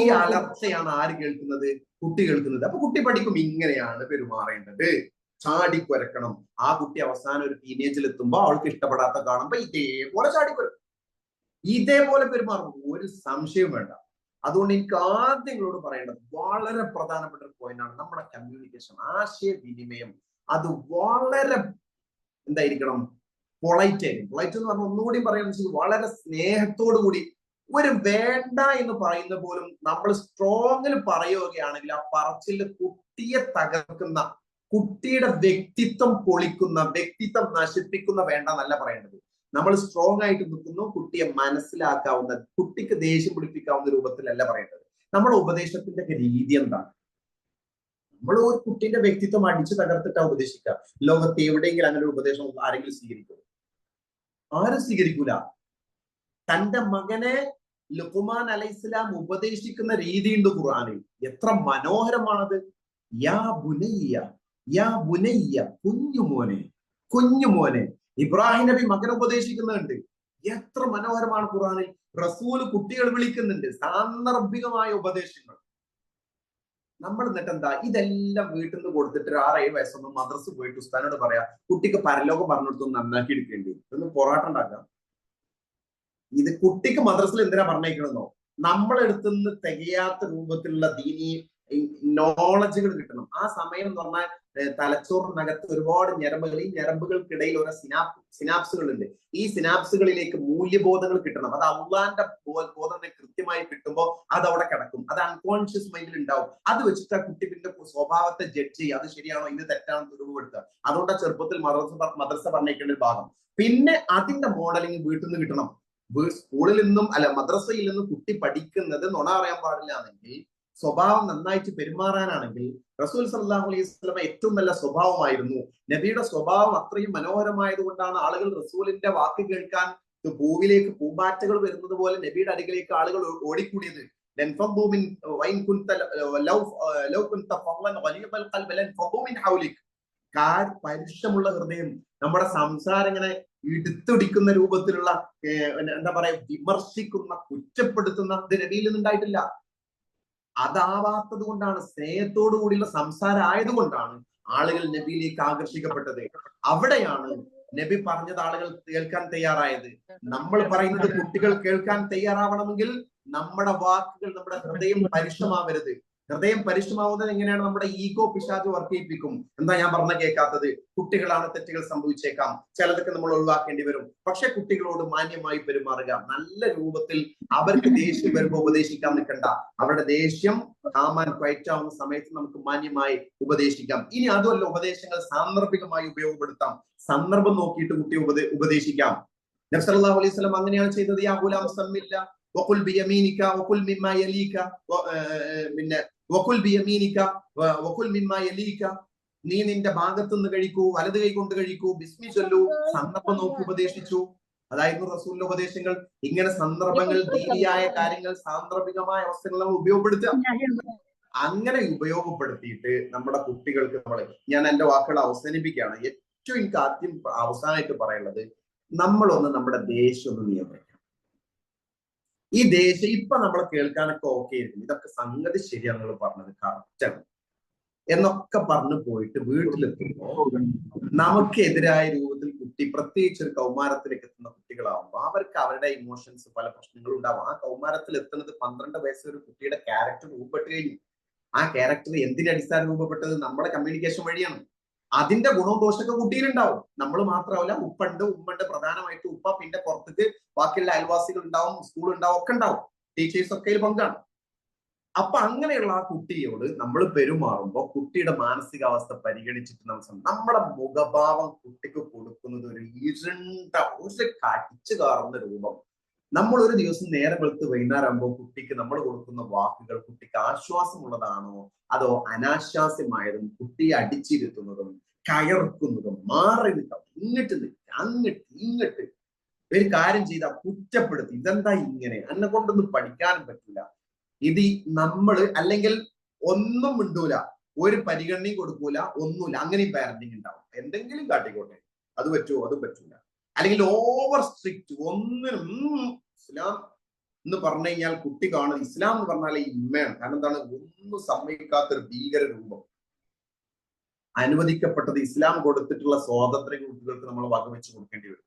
ഈ അലർച്ചയാണ് ആര് കേൾക്കുന്നത്? കുട്ടി കേൾക്കുന്നത്. അപ്പൊ കുട്ടി പഠിക്കും ഇങ്ങനെയാണ് പെരുമാറേണ്ടത്, ചാടിക്കുരക്കണം. ആ കുട്ടി അവസാനം ഒരു ടീനേജിൽ എത്തുമ്പോ അവൾക്ക് ഇഷ്ടപ്പെടാത്ത കാണുമ്പോ ഇതേപോലെ ചാടിക്കുരക്കും, ഇതേപോലെ പെരുമാറും, ഒരു സംശയവും വേണ്ട. അതുകൊണ്ട് എനിക്ക് ആദ്യം നിങ്ങളോട് പറയേണ്ടത് വളരെ പ്രധാനപ്പെട്ട ഒരു പോയിന്റ് ആണ് നമ്മുടെ കമ്മ്യൂണിക്കേഷൻ, ആശയവിനിമയം. അത് വളരെ എന്തായിരിക്കണം? പൊളൈറ്റ് ആയിരിക്കും. പൊളൈറ്റ് എന്ന് പറഞ്ഞാൽ ഒന്നുകൂടി പറയുന്നത് വെച്ചാൽ വളരെ സ്നേഹത്തോടു കൂടി, ഒരു വേണ്ട എന്ന് പറയുന്ന പോലും നമ്മൾ സ്ട്രോങ്ങിൽ പറയുകയാണെങ്കിൽ ആ പറച്ചിൽ കുട്ടിയെ തകർക്കുന്ന, കുട്ടിയുടെ വ്യക്തിത്വം പൊളിക്കുന്ന, വ്യക്തിത്വം നശിപ്പിക്കുന്ന വേണ്ട എന്നല്ല പറയേണ്ടത്. നമ്മൾ സ്ട്രോങ് ആയിട്ട് നിൽക്കുന്നു, കുട്ടിയെ മനസ്സിലാക്കാവുന്ന, കുട്ടിക്ക് ദേഷ്യം പിടിപ്പിക്കാവുന്ന രൂപത്തിലല്ല പറയേണ്ടത്. നമ്മുടെ ഉപദേശത്തിന്റെ രീതി എന്താണ്? നമ്മൾ ഒരു കുട്ടിന്റെ വ്യക്തിത്വം അടിച്ചു തകർത്തിട്ടാ ഉപദേശിക്കുക. ലോകത്ത് എവിടെയെങ്കിലും അങ്ങനെ ഒരു ഉപദേശം ആരെങ്കിലും സ്വീകരിക്കും? ആരും സ്വീകരിക്കൂല. തന്റെ മകനെ ലുഖ്മാൻ അലൈഹിസ്സലാം ഉപദേശിക്കുന്ന രീതിയുണ്ട് ഖുർആനിൽ. എത്ര മനോഹരമാണത്! യാ ബുനയ്യ, യാ ബുനയ്യ, കുഞ്ഞുമോനെ, കുഞ്ഞുമോനെ. ഇബ്രാഹിം നബി മകനെ ഉപദേശിക്കുന്നുണ്ട്. എത്ര മനോഹരമാണ് ഖുർആനിൽ. റസൂല് കുട്ടികൾ വിളിക്കുന്നുണ്ട്. സാന്ദർഭികമായ ഉപദേശങ്ങൾ. നമ്മൾ എന്നിട്ട് എന്താ ഇതെല്ലാം വീട്ടിൽ നിന്ന് കൊടുത്തിട്ട് 6-7 വയസ്സൊന്നും മദ്രസ് പോയിട്ട് ഉസ്താനോട് പറയാ കുട്ടിക്ക് പരലോകം പറഞ്ഞു കൊടുത്തൊന്ന് നന്നാക്കി എടുക്കേണ്ടി, ഒന്ന് പൊറാട്ട ഉണ്ടാക്കാം. ഇത് കുട്ടിക്ക് മദ്രസിൽ എന്തിനാ പറഞ്ഞേക്കണമെന്നോ? നമ്മളെടുത്തുനിന്ന് തികയാത്ത രൂപത്തിലുള്ള ദീനി നോളജുകൾ കിട്ടണം. ആ സമയം എന്ന് പറഞ്ഞാൽ തലച്ചോറിനകത്ത് ഒരുപാട് ഞരമ്പുകൾ, ഈ ഞരമ്പുകൾക്കിടയിൽ ഓരോ സിനാപ്സുകൾ ഉണ്ട്. ഈ സിനാപ്സുകളിലേക്ക് മൂല്യബോധങ്ങൾ കിട്ടണം. അത് അള്ളാന്റെ ബോധം കൃത്യമായി കിട്ടുമ്പോൾ അത് അവിടെ കിടക്കും. അത് അൺകോൺഷ്യസ് മൈൻഡിൽ ഉണ്ടാവും. അത് വെച്ചിട്ട് ആ കുട്ടി പിന്നെ സ്വഭാവത്തെ ജഡ്ജ് ചെയ്യുക, അത് ശരിയാണോ ഇത് തെറ്റാണോ രൂപപ്പെടുത്തുക. അതുകൊണ്ട് ആ ചെറുപ്പത്തിൽ മദ്രസ പറഞ്ഞേക്കേണ്ട ഒരു ഭാഗം. പിന്നെ അതിന്റെ മോഡലിംഗ് വീട്ടിൽ നിന്ന് കിട്ടണം. സ്കൂളിൽ നിന്നും അല്ല മദ്രസയിൽ നിന്നും കുട്ടി പഠിക്കുന്നത് നുണ പറയാൻ പാടില്ല എങ്കിൽ, സ്വഭാവം നന്നായിട്ട് പെരുമാറാനാണെങ്കിൽ, റസൂൽ സല്ലല്ലാഹു അലൈഹി വസല്ലം ഏറ്റവും നല്ല സ്വഭാവമായിരുന്നു. നബിയുടെ സ്വഭാവം അത്രയും മനോഹരമായത് കൊണ്ടാണ് ആളുകൾ റസൂലിന്റെ വാക്ക് കേൾക്കാൻ പൂവിലേക്ക് പൂമ്പാറ്റകൾ വരുന്നത് പോലെ നബിയുടെ അരികിലേക്ക് ആളുകൾ ഓടിക്കൂടിയത്. പരുഷമുള്ള ഹൃദയം, നമ്മുടെ സംസാരം ഇങ്ങനെ ഇടുത്തൊടിക്കുന്ന രൂപത്തിലുള്ള എന്താ പറയാ വിമർശിക്കുന്ന, കുറ്റപ്പെടുത്തുന്ന ഇത് നബിയിൽ നിന്നുണ്ടായിട്ടില്ല. അതാവാത്തത് കൊണ്ടാണ്, സ്നേഹത്തോടു കൂടിയുള്ള സംസാരം ആയതുകൊണ്ടാണ് ആളുകൾ നബിയിലേക്ക് ആകർഷിക്കപ്പെട്ടത്. അവിടെയാണ് നബി പറഞ്ഞത് ആളുകൾ കേൾക്കാൻ തയ്യാറായത്. നമ്മൾ പറയുന്നത് കുട്ടികൾ കേൾക്കാൻ തയ്യാറാവണമെങ്കിൽ നമ്മുടെ വാക്കുകൾ, നമ്മുടെ ഹൃദയം പരുഷമാവരുത്. ഹൃദയം പരിശുദ്ധമാവുന്നത് എങ്ങനെയാണ്? നമ്മുടെ ഈഗോ പിശാച് വർക്ക് ചെയ്യിപ്പിക്കും. എന്താ ഞാൻ പറഞ്ഞ കേൾക്കാത്തത്? കുട്ടികളാണ്, തെറ്റുകൾ സംഭവിച്ചേക്കാം, ചിലതൊക്കെ നമ്മൾ ഒഴിവാക്കേണ്ടി വരും. പക്ഷെ കുട്ടികളോട് മാന്യമായി പെരുമാറുക, നല്ല രൂപത്തിൽ. അവർക്ക് ദേഷ്യം വരുമ്പോൾ ഉപദേശിക്കാൻ നിൽക്കണ്ട. അവരുടെ ദേഷ്യം കാമാൻ പയറ്റാവുന്ന സമയത്ത് നമുക്ക് മാന്യമായി ഉപദേശിക്കാം. ഇനി അതുമല്ല, ഉപദേശങ്ങൾ സാന്ദർഭികമായി ഉപയോഗപ്പെടുത്താം. സന്ദർഭം നോക്കിയിട്ട് കുട്ടിയെ ഉപദേശിക്കാം. നബി സല്ലല്ലാഹു അലൈഹി വസല്ലം അങ്ങനെയാണ് ചെയ്തത്. യാ ഗുലാം സമ്മില്ല വഖുൽ ബിയമീനിക വഖുൽ മിമ്മാ യലീക, പിന്നെ വഖുൽ ബിയമീനിക വഖുൽ മിമ്മാ യലീക, നീ നിന്റെ ഭാഗത്തു നിന്ന് കഴിക്കൂ, വലത് കൈ കൊണ്ട് കഴിക്കൂ, ബിസ്മി ചൊല്ലൂ. സന്ദർഭം നോക്കി ഉപദേശിച്ചു. അതായിരുന്നു റസൂലിന്റെ ഉപദേശങ്ങൾ. ഇങ്ങനെ സന്ദർഭങ്ങൾ, ദീനിയായ കാര്യങ്ങൾ, സാന്ദർഭികമായ അവസ്ഥകൾ നമ്മൾ ഉപയോഗപ്പെടുത്തുക. അങ്ങനെ ഉപയോഗപ്പെടുത്തിയിട്ട് നമ്മുടെ കുട്ടികൾക്ക് ഞാൻ എന്റെ വാക്കുകൾ അവസാനിപ്പിക്കുകയാണ്. ഏറ്റവും എനിക്ക് ആദ്യം അവസാനമായിട്ട് പറയുന്നത്, നമ്മളൊന്ന് നമ്മുടെ ദേഷ്യം ഒന്ന് നിയന്ത്രിക്കണം. ഈ ദേഷ്യം ഇപ്പൊ നമ്മൾ കേൾക്കാനൊക്കെ ഓക്കെ ആയിരിക്കും, ഇതൊക്കെ സംഗതി ശരിയാണ്, നിങ്ങൾ പറഞ്ഞത് കറക്റ്റാണ് എന്നൊക്കെ പറഞ്ഞു പോയിട്ട് വീട്ടിലെത്തുമ്പോ നമുക്കെതിരായ രൂപത്തിൽ കുട്ടി, പ്രത്യേകിച്ച് ഒരു കൗമാരത്തിലേക്ക് എത്തുന്ന കുട്ടികളാവുമ്പോൾ അവർക്ക് അവരുടെ ഇമോഷൻസ്, പല പ്രശ്നങ്ങളും ഉണ്ടാവും. ആ കൗമാരത്തിൽ എത്തുന്നത് 12 വയസ്സ് ഒരു കുട്ടിയുടെ ക്യാരക്ടർ രൂപപ്പെട്ട് കഴിഞ്ഞു. ആ ക്യാരക്ടർ എന്തിന്റെ അടിസ്ഥാനം രൂപപ്പെട്ടത്? നമ്മുടെ കമ്മ്യൂണിക്കേഷൻ വഴിയാണ്. അതിന്റെ ഗുണവും ദോഷമൊക്കെ കുട്ടിയിലുണ്ടാവും. നമ്മൾ മാത്രമല്ല, ഉമ്മണ്ട് പ്രധാനമായിട്ട് ഉപ്പ, പിന്നെ പുറത്തേക്ക് ബാക്കിയുള്ള അയൽവാസികൾ ഉണ്ടാവും, സ്കൂൾ ഉണ്ടാവും, ഒക്കെ ഉണ്ടാവും, ടീച്ചേഴ്സ് ഒക്കെ പങ്കാണ്. അപ്പൊ അങ്ങനെയുള്ള ആ കുട്ടിയോട് നമ്മൾ പെരുമാറുമ്പോൾ കുട്ടിയുടെ മാനസികാവസ്ഥ പരിഗണിച്ചിട്ട് നമ്മുടെ മുഖഭാവം കുട്ടിക്ക് കൊടുക്കുന്നത് ഒരു ഇരുണ്ട, ഒരു കടിച്ചു കാറുന്ന രൂപം. നമ്മൾ ഒരു ദിവസം നേരം വെളുത്ത് വൈകുന്നേരമാകുമ്പോൾ കുട്ടിക്ക് നമ്മൾ കൊടുക്കുന്ന വാക്കുകൾ കുട്ടിക്ക് ആശ്വാസമുള്ളതാണോ അതോ അനാശ്വാസ്യമായതും, കുട്ടിയെ അടിച്ചിരുത്തുന്നതും കയർക്കുന്നതും, മാറി നിൽക്കാം, ഇങ്ങോട്ട് നിൽക്കുക, അങ്ങോട്ട് ഇങ്ങോട്ട്, ഒരു കാര്യം ചെയ്താൽ കുറ്റപ്പെടുത്തി, ഇതെന്താ ഇങ്ങനെ, എന്നെ കൊണ്ടൊന്നും പഠിക്കാനും പറ്റില്ല. ഇത് നമ്മള് അല്ലെങ്കിൽ ഒന്നും മിണ്ടൂല, ഒരു പരിഗണനയും കൊടുക്കൂല, ഒന്നുമില്ല, അങ്ങനെയും പാരന്റിങ് ഉണ്ടാവും. എന്തെങ്കിലും കാട്ടിക്കോട്ടെ, അത് പറ്റുമോ, അത് പറ്റൂല. അല്ലെങ്കിൽ ഓവർ സ്ട്രിക്റ്റ്, ഒന്നിനും ഇസ്ലാം എന്ന് പറഞ്ഞു കഴിഞ്ഞാൽ കുട്ടി കാണുന്നത് ഇസ്ലാം എന്ന് പറഞ്ഞാൽ ഇമ്മയാണ്. കാരണം എന്താണ്, ഒന്നും സമ്മതിക്കാത്തൊരു ഭീകര രൂപം. അനുവദിക്കപ്പെട്ടത് ഇസ്ലാം കൊടുത്തിട്ടുള്ള സ്വാതന്ത്ര്യ കുട്ടികൾക്ക് നമ്മൾ വകവെച്ച് കൊടുക്കേണ്ടി വരും.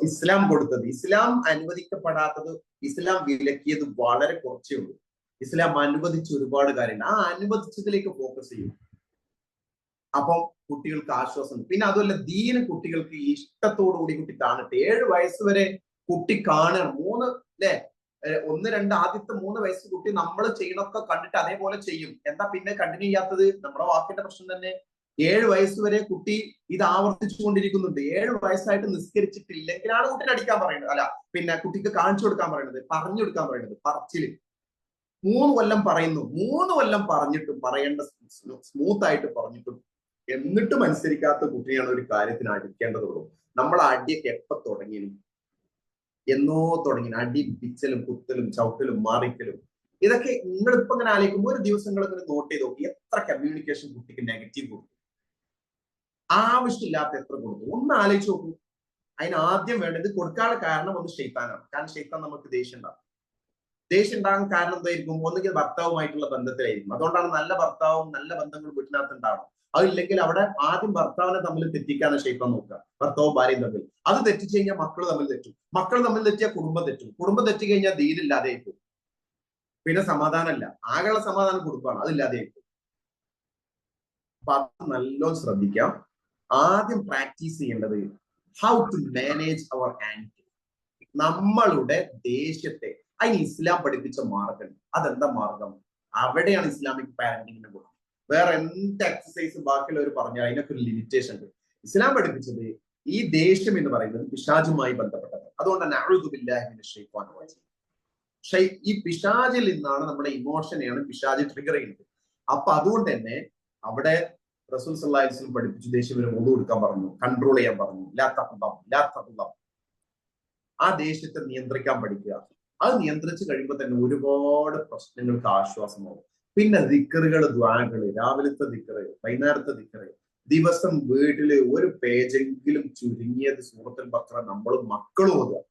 ഇസ്ലാം കൊടുത്തത്, ഇസ്ലാം അനുവദിക്കപ്പെടാത്തത്, ഇസ്ലാം വിലക്കിയത് വളരെ കുറച്ചേ ഉള്ളൂ. ഇസ്ലാം അനുവദിച്ച ഒരുപാട് കാര്യങ്ങൾ, ആ അനുവദിച്ചതിലേക്ക് ഫോക്കസ് ചെയ്യും. അപ്പം കുട്ടികൾക്ക് ആശ്വാസം. പിന്നെ അതുമല്ല, ദീന് കുട്ടികൾക്ക് ഇഷ്ടത്തോടു കൂടി കുട്ടി കാണട്ടെ. 7 വയസ്സ് വരെ കുട്ടി കാണുക, 3 അല്ലെ 1, 2 ആദ്യത്തെ 3 വയസ്സ് കുട്ടി നമ്മൾ ചെയ്യണൊക്കെ കണ്ടിട്ട് അതേപോലെ ചെയ്യും. എന്താ പിന്നെ കണ്ടിന്യൂ ചെയ്യാത്തത്? നമ്മുടെ വാക്കിന്റെ പ്രശ്നം തന്നെ. 7 വയസ്സ് വരെ കുട്ടി ഇത് ആവർത്തിച്ചു കൊണ്ടിരിക്കുന്നുണ്ട്. 7 വയസ്സായിട്ട് നിസ്കരിച്ചിട്ടില്ലെങ്കിലാണ് കുട്ടിനെ അടിക്കാൻ പറയുന്നത്, അല്ല പിന്നെ കുട്ടിക്ക് കാണിച്ചു കൊടുക്കാൻ പറയുന്നത്, പറഞ്ഞു കൊടുക്കാൻ പറയുന്നത്. പറച്ചില് 3 കൊല്ലം പറയുന്നു, 3 കൊല്ലം പറഞ്ഞിട്ടും, പറയേണ്ട സ്മൂത്ത് ആയിട്ട് പറഞ്ഞിട്ടും എന്നിട്ടും അനുസരിക്കാത്ത കുട്ടിയാണ് ഒരു കാര്യത്തിന് അടിക്കേണ്ടതുള്ളൂ. നമ്മൾ അടിയൊക്കെ എപ്പോ തുടങ്ങി? എന്നോ തുടങ്ങി. അടി, പിച്ചലും, കുത്തലും, ചവിട്ടലും, മാറിക്കലും. ഇതൊക്കെ നിങ്ങളിപ്പോ ഇങ്ങനെ ആലോചിക്കുമ്പോൾ ഒരു ദിവസങ്ങൾ ഇങ്ങനെ നോട്ട് ചെയ്ത് നോക്കി, എത്ര കമ്മ്യൂണിക്കേഷൻ കുട്ടിക്ക് നെഗറ്റീവ് കൊടുത്തു, ആവശ്യമില്ലാത്ത എത്ര കൊടുത്തു, ഒന്ന് ആലോചിച്ച് നോക്കൂ. അതിന് ആദ്യം വേണ്ടത് കൊടുക്കാനുള്ള കാരണം ഒന്ന് ശൈത്താനാണ്. കാരണം ശൈത്താൻ നമുക്ക് ദേഷ്യം ഉണ്ടാകും. ദേഷ്യം ഉണ്ടാകാൻ കാരണം എന്തായിരിക്കും? ഒന്നുകിൽ ഭർത്താവുമായിട്ടുള്ള ബന്ധത്തിലായിരിക്കും. അതുകൊണ്ടാണ് നല്ല ഭർത്താവും നല്ല ബന്ധങ്ങളും വീട്ടിനകത്ത് ഉണ്ടാവണം. അതില്ലെങ്കിൽ അവിടെ ആദ്യം ഭർത്താവിനെ തമ്മിൽ തെറ്റിക്കാണ് ശൈത്താൻ നോക്കുക, ഭർത്താവും ഭാര്യയും തമ്മിൽ. അത് തെറ്റിച്ചു കഴിഞ്ഞാൽ മക്കൾ തമ്മിൽ തെറ്റും, മക്കൾ തമ്മിൽ തെറ്റിയാൽ കുടുംബം തെറ്റും, കുടുംബം തെറ്റി കഴിഞ്ഞാൽ ദീനില്ലാതെ ആയിപ്പോകും. പിന്നെ സമാധാനമല്ല, ആകെയുള്ള സമാധാനം കുടുംബമാണ്, അതില്ലാതെ ആയിപ്പോകും. അപ്പൊ അത് നല്ലോണം ശ്രദ്ധിക്കാം. ആദ്യം പ്രാക്ടീസ് ചെയ്യേണ്ടത് how to manage our anger, നമ്മളുടെ ദേഷ്യത്തെ. അതിന് ഇസ്ലാം പഠിപ്പിച്ച മാർഗം. അതെന്താ മാർഗം? അവിടെയാണ് ഇസ്ലാമിക് പാരന്റിങ്ങിന്റെ ഗുണം. വേറെ എന്ത് എക്സസൈസ് ബാക്കിയുള്ളവർ പറഞ്ഞാൽ അതിനൊക്കെ ഒരു ലിമിറ്റേഷൻ ഉണ്ട്. ഇസ്ലാം പഠിപ്പിച്ചത് ഈ ദേഷ്യം എന്ന് പറയുന്നത് പിശാചുമായി ബന്ധപ്പെട്ടത്. അതുകൊണ്ട് തന്നെ അഊദു ബില്ലാഹി മിനശ് ശൈത്വാനിർ റജീം, ഈ പിശാചിൽ നിന്നാണ് നമ്മുടെ ഇമോഷനെയാണ് പിശാച് ട്രിഗർ ചെയ്യുന്നത്. അപ്പൊ അതുകൊണ്ട് തന്നെ അവിടെ റസൂൽ സല്ലല്ലാഹു അലൈഹി വസല്ലം പഠിപ്പിച്ചു, ദേഷ്യം വരെ wudu എടുക്കാൻ പറഞ്ഞു, കൺട്രോൾ ചെയ്യാൻ പറഞ്ഞു. ലാ തഖ്ദം, ആ ദേഷ്യത്തെ നിയന്ത്രിക്കാൻ പഠിക്കുക. അത് നിയന്ത്രിച്ചു കഴിയുമ്പോൾ തന്നെ ഒരുപാട് പ്രശ്നങ്ങൾക്ക് ആശ്വാസമാവും. പിന്നെ ദിക്റുകൾ, ദ്വാകള്, രാവിലത്തെ ദിക്റ്, വൈകുന്നേരത്തെ ദിക്റ്, ദിവസം വീട്ടില് ഒരു പേജെങ്കിലും ചുരുങ്ങിയത് സൂറത്തുൽ ബഖറ നമ്മളും മക്കളും ഓതുക.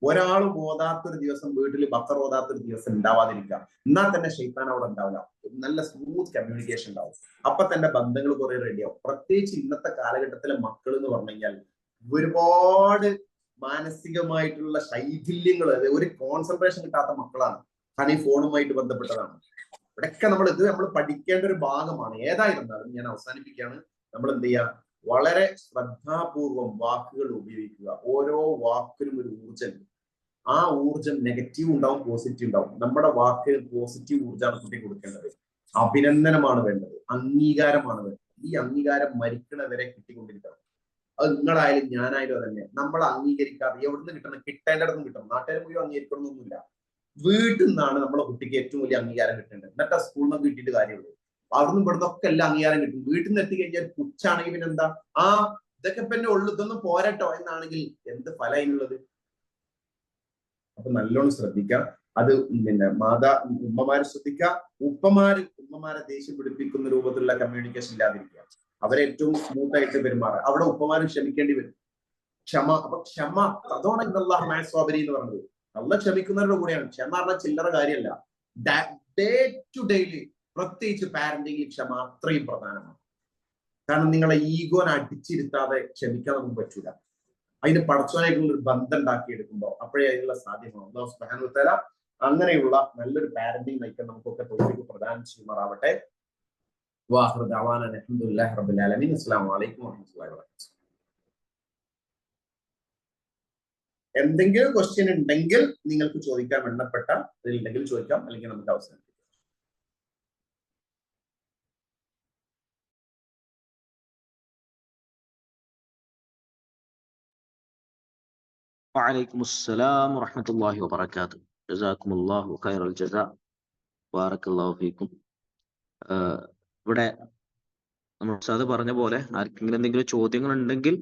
ഒരാളും ഓതാത്തൊരു ദിവസം വീട്ടിൽ ബഖറ ഓതാത്തൊരു ദിവസം ഉണ്ടാവാതിരിക്കുക. എന്നാൽ തന്നെ ശൈത്താൻ അവിടെ ഉണ്ടാവില്ല. നല്ല സ്മൂത്ത് കമ്മ്യൂണിക്കേഷൻ ഉണ്ടാവും. അപ്പൊ തന്നെ ബന്ധങ്ങൾ കുറെ റെഡിയാവും. പ്രത്യേകിച്ച് ഇന്നത്തെ കാലഘട്ടത്തിലെ മക്കൾ എന്ന് പറഞ്ഞു കഴിഞ്ഞാൽ ഒരുപാട് മാനസികമായിട്ടുള്ള ശൈഥില്യങ്ങൾ, ഒരു കോൺസെൻട്രേഷൻ കിട്ടാത്ത മക്കളാണ്. കാരണം ഈ ഫോണുമായിട്ട് ബന്ധപ്പെട്ടതാണ്. ഇവിടെയൊക്കെ നമ്മൾ പഠിക്കേണ്ട ഒരു ഭാഗമാണ്. ഏതായിരുന്നാലും ഞാൻ അവസാനിപ്പിക്കുകയാണ്. നമ്മൾ എന്ത് ചെയ്യുക? വളരെ ശ്രദ്ധാപൂർവം വാക്കുകൾ ഉപയോഗിക്കുക. ഓരോ വാക്കിനും ഒരു ഊർജ്ജം. ആ ഊർജ്ജം നെഗറ്റീവ് ഉണ്ടാവും, പോസിറ്റീവ് ഉണ്ടാവും. നമ്മുടെ വാക്കിന് പോസിറ്റീവ് ഊർജ്ജമാണ് കുട്ടി കൊടുക്കേണ്ടത്. അഭിനന്ദനമാണ് വേണ്ടത്, അംഗീകാരമാണ് വേണ്ടത്. ഈ അംഗീകാരം മരിക്കണവരെ കിട്ടിക്കൊണ്ടിരിക്കണം. അത് നിങ്ങളായാലും ഞാനായാലും അതന്നെ. നമ്മൾ അംഗീകരിക്കാതെ എവിടുന്ന് കിട്ടണം? കിട്ടേണ്ടിടത്തും കിട്ടണം. നാട്ടുകാർ മുഴുവൻ അംഗീകരിക്കണമെന്നൊന്നുമില്ല. വീട്ടിൽ നിന്നാണ് നമ്മളെ കുട്ടിക്ക് ഏറ്റവും വലിയ അംഗീകാരം കിട്ടേണ്ടത്. എന്നിട്ട് ആ സ്കൂളിൽ നിന്ന് കിട്ടിയിട്ട് കാര്യമുള്ളൂ. അവിടുന്ന് ഇവിടുന്ന് ഒക്കെ എല്ലാം അംഗീകാരം കിട്ടും. വീട്ടിൽ നിന്ന് എത്തിക്കഴിഞ്ഞാൽ പുച്ഛാണെങ്കിൽ പിന്നെ എന്താ? ആ ഇതൊക്കെ പിന്നെ ഉള്ളു, ഇതൊന്നും പോരട്ടോ എന്നാണെങ്കിൽ എന്ത് ഫലം അതിനുള്ളത്? അപ്പൊ നല്ലോണം ശ്രദ്ധിക്കാം. അത് പിന്നെ ഉമ്മമാര് ശ്രദ്ധിക്കുക. ഉമ്മമാരെ ദേഷ്യം പിടിപ്പിക്കുന്ന രൂപത്തിലുള്ള കമ്മ്യൂണിക്കേഷൻ ഇല്ലാതിരിക്കുക. അവരെ ഏറ്റവും സ്മൂത്ത് ആയിട്ട് പെരുമാറുക. അവിടെ ഉപ്പമാരും ക്ഷമിക്കേണ്ടി വരും. ക്ഷമ. അപ്പൊ ക്ഷമ, അതാണ് ഇന്നല്ലാഹു മഅ സ്വാബിരീൻ എന്ന് പറഞ്ഞത്. നല്ല ക്ഷമിക്കുന്നവരുടെ കൂടെയാണ്. ക്ഷമ പറഞ്ഞാൽ ചില്ലറ കാര്യമല്ല. ഡേ ടു ഡേയില്, പ്രത്യേകിച്ച് പാരന്റിംഗിൽ ക്ഷമ അത്രയും പ്രധാനമാണ്. കാരണം നിങ്ങളെ ഈഗോനെ അടിച്ചിരുത്താതെ ക്ഷമിക്കാൻ നമുക്ക് പറ്റൂല. അതിന് പടച്ചവനായിട്ടുള്ള ഒരു ബന്ധം ഉണ്ടാക്കിയെടുക്കുമ്പോൾ അപ്പോഴേ അതിനുള്ള സാധ്യമാണ്. അല്ലാഹു സുബ്ഹാനഹു വ തആല അങ്ങനെയുള്ള നല്ലൊരു പാരന്റിംഗ് നയിക്കാൻ നമുക്കൊക്കെ തൗഫീഖ് പ്രദാനം ചെയ്യുമാറാവട്ടെ. വാഹിറു ദഅവാന അൽഹംദുലില്ലാഹി റബ്ബിൽ ആലമീൻ. അസ്സലാമു അലൈക്കും വറഹ്മത്തുള്ളാഹി വബറകാതുഹു. എന്തെങ്കിലും ക്വസ്റ്റ്യൻ ഉണ്ടെങ്കിൽ നിങ്ങൾക്ക് ചോദിക്കാൻ ബന്ധപ്പെട്ട ഇതിലുണ്ടെങ്കിൽ ചോദിക്കാം, അല്ലെങ്കിൽ നമുക്ക് അവസാനിപ്പിക്കാം. وعليكم السلام ورحمة الله وبركاته. جزاكم الله خير الجزاء. بارك الله فيكم. ഇവിടെ നമ്മൾ ഉസ്താദ് പറഞ്ഞ പോലെ ആർക്കെങ്കിലും എന്തെങ്കിലും ചോദ്യങ്ങൾ ഉണ്ടെങ്കിൽ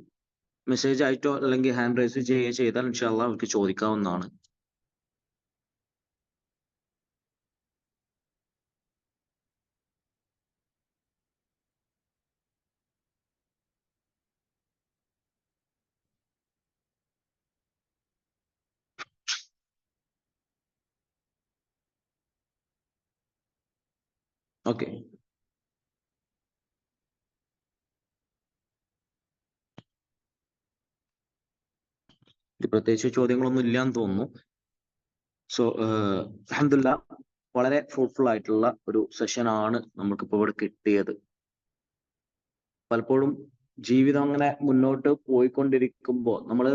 മെസ്സേജ് ആയിട്ടോ അല്ലെങ്കിൽ ഹാൻഡ് റൈസ് ചെയ്താൽ ഇൻഷാ അള്ളാഹ് അവർക്ക് ചോദിക്കാവുന്നതാണ്. ഓക്കെ, പ്രത്യേകിച്ച് ചോദ്യങ്ങളൊന്നും ഇല്ലാന്ന് തോന്നുന്നു. സോ അൽഹംദുലില്ലാഹ് വളരെ ഫ്രൂട്ട്ഫുൾ ആയിട്ടുള്ള ഒരു സെഷനാണ് നമുക്കിപ്പോൾ ഇവിടെ കിട്ടിയത്. പലപ്പോഴും ജീവിതം അങ്ങനെ മുന്നോട്ട് പോയിക്കൊണ്ടിരിക്കുമ്പോൾ നമ്മൾ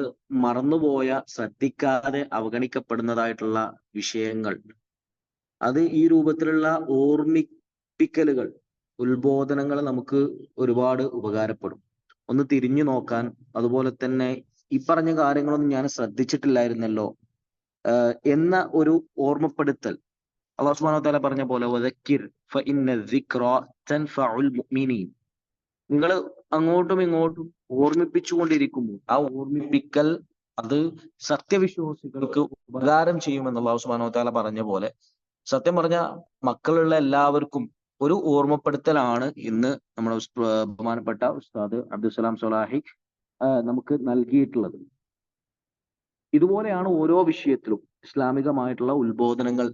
മറന്നുപോയ, ശ്രദ്ധിക്കാതെ അവഗണിക്കപ്പെടുന്നതായിട്ടുള്ള വിഷയങ്ങൾ, അത് ഈ രൂപത്തിലുള്ള ഓർമ്മിപ്പിക്കലുകൾ, ഉത്ബോധനങ്ങൾ നമുക്ക് ഒരുപാട് ഉപകാരപ്പെടും. ഒന്ന് തിരിഞ്ഞു നോക്കാൻ, അതുപോലെ തന്നെ ഈ പറഞ്ഞ കാര്യങ്ങളൊന്നും ഞാൻ ശ്രദ്ധിച്ചിട്ടില്ലായിരുന്നല്ലോ എന്ന ഒരു ഓർമ്മപ്പെടുത്തൽ. അല്ലാഹു സുബ്ഹാനഹു വ തആല പറഞ്ഞ പോലെ വദക്കിർ ഫഇന്ന ദിക്റ തൻഫഉൽ മുഅ്മിനീൻ. നിങ്ങൾ അങ്ങോട്ടും ഇങ്ങോട്ടും ഓർമ്മിപ്പിച്ചുകൊണ്ടിരിക്കുമ്പോൾ ആ ഓർമ്മിപ്പിക്കൽ അത് സത്യവിശ്വാസികൾക്ക് ഉപകാരം ചെയ്യുമെന്ന് അല്ലാഹു സുബ്ഹാനഹു വ തആല പറഞ്ഞ പോലെ, സത്യം പറഞ്ഞ മക്കളുള്ള എല്ലാവർക്കും ഒരു ഓർമ്മപ്പെടുത്തലാണ് ഇന്ന് നമ്മുടെ ബഹുമാനപ്പെട്ട ഉസ്താദ് അബ്ദുസ്സലാം സ്വലാഹി നമുക്ക് നൽകിയിട്ടുള്ളത്. ഇതുപോലെയാണ് ഓരോ വിഷയത്തിലും ഇസ്ലാമികമായിട്ടുള്ള ഉത്ബോധനങ്ങൾ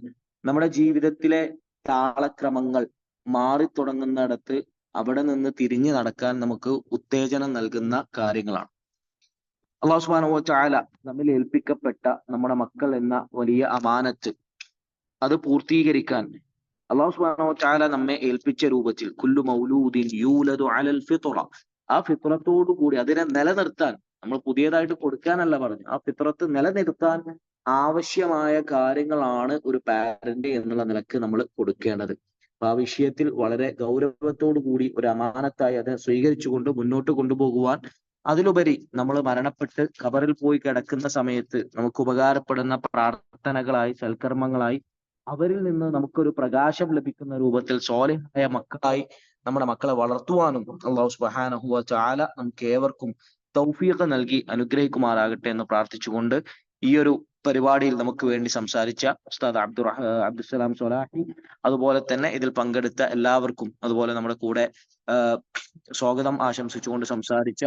നമ്മുടെ ജീവിതത്തിലെ താളക്രമങ്ങൾ മാറിത്തുടങ്ങുന്നിടത്ത് അവിടെ നിന്ന് തിരിഞ്ഞു നടക്കാൻ നമുക്ക് ഉത്തേജനം നൽകുന്ന കാര്യങ്ങളാണ്. അല്ലാഹു സുബ്ഹാനഹു വ തആല നമ്മിൽ ഏൽപ്പിക്കപ്പെട്ട നമ്മുടെ മക്കൾ എന്ന വലിയ അമാനത്ത് അത് പൂർത്തീകരിക്കാൻ അല്ലാഹു സുബ്ഹാനഹു വ തആല നമ്മെ ഏൽപ്പിച്ച രൂപത്തിൽ കുല്ലു മൗലൂദിൻ യൂലദു അലൽ ഫിത്ര, ആ ഫിത്രത്തോടു കൂടി അതിനെ നിലനിർത്താൻ, നമ്മൾ പുതിയതായിട്ട് കൊടുക്കാനല്ല പറഞ്ഞു, ആ ഫിത്രത്ത് നിലനിർത്താൻ ആവശ്യമായ കാര്യങ്ങളാണ് ഒരു പാരന്റ് എന്നുള്ള നിലക്ക് നമ്മൾ കൊടുക്കേണ്ടത്. അപ്പൊ ആ വിഷയത്തിൽ വളരെ ഗൗരവത്തോടു കൂടി ഒരു അമാനത്തായി അതിനെ സ്വീകരിച്ചുകൊണ്ട് മുന്നോട്ട് കൊണ്ടുപോകുവാൻ, അതിലുപരി നമ്മൾ മരണപ്പെട്ട് ഖബറിൽ പോയി കിടക്കുന്ന സമയത്ത് നമുക്ക് ഉപകാരപ്പെടുന്ന പ്രാർത്ഥനകളായി, സൽക്കർമ്മങ്ങളായി അവരിൽ നിന്ന് നമുക്കൊരു പ്രകാശം ലഭിക്കുന്ന രൂപത്തിൽ സ്വാലിഹായ മക്കളായി നമ്മുടെ മക്കളെ വളർത്തുവാനും അല്ലാഹു സുബ്ഹാനഹു വ തആല നമുക്ക് ഏവർക്കും തൗഫീഖ് നൽകി അനുഗ്രഹിക്കുമാറാകട്ടെ എന്ന് പ്രാർത്ഥിച്ചുകൊണ്ട് ഈ ഒരു പരിപാടിയിൽ നമുക്ക് വേണ്ടി സംസാരിച്ച ഉസ്താദ് അബ്ദുസ്സലാം സ്വലാഹി, അതുപോലെ തന്നെ ഇതിൽ പങ്കെടുത്ത എല്ലാവർക്കും, അതുപോലെ നമ്മുടെ കൂടെ സ്വാഗതം ആശംസിച്ചുകൊണ്ട് സംസാരിച്ച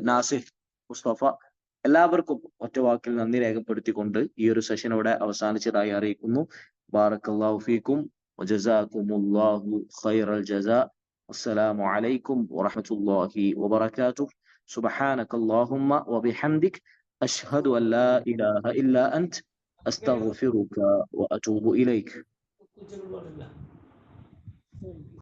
നാസിഫ് മുസ്തഫ, എല്ലാവർക്കും ഒറ്റവാക്കിൽ നന്ദി രേഖപ്പെടുത്തിക്കൊണ്ട് ഈ ഒരു സെഷൻ ഇവിടെ അവസാനിച്ചതായി അറിയിക്കുന്നു. ബാറക്കല്ലാഹു ഫീക്കും വജസാകുമുല്ലാഹു ഖൈറൽ ജസാ. അസ്സലാമു അലൈക്കും വറഹ്മത്തുള്ളാഹി വബറകാതുഹു. സുബ്ഹാനകല്ലാഹുമ്മ വബിഹംദിക് അഷ്ഹദു അൻ ലാ ഇലാഹ ഇല്ലാ അൻത അസ്തഗ്ഫിറുക വഅതൂബു ഇലൈക്.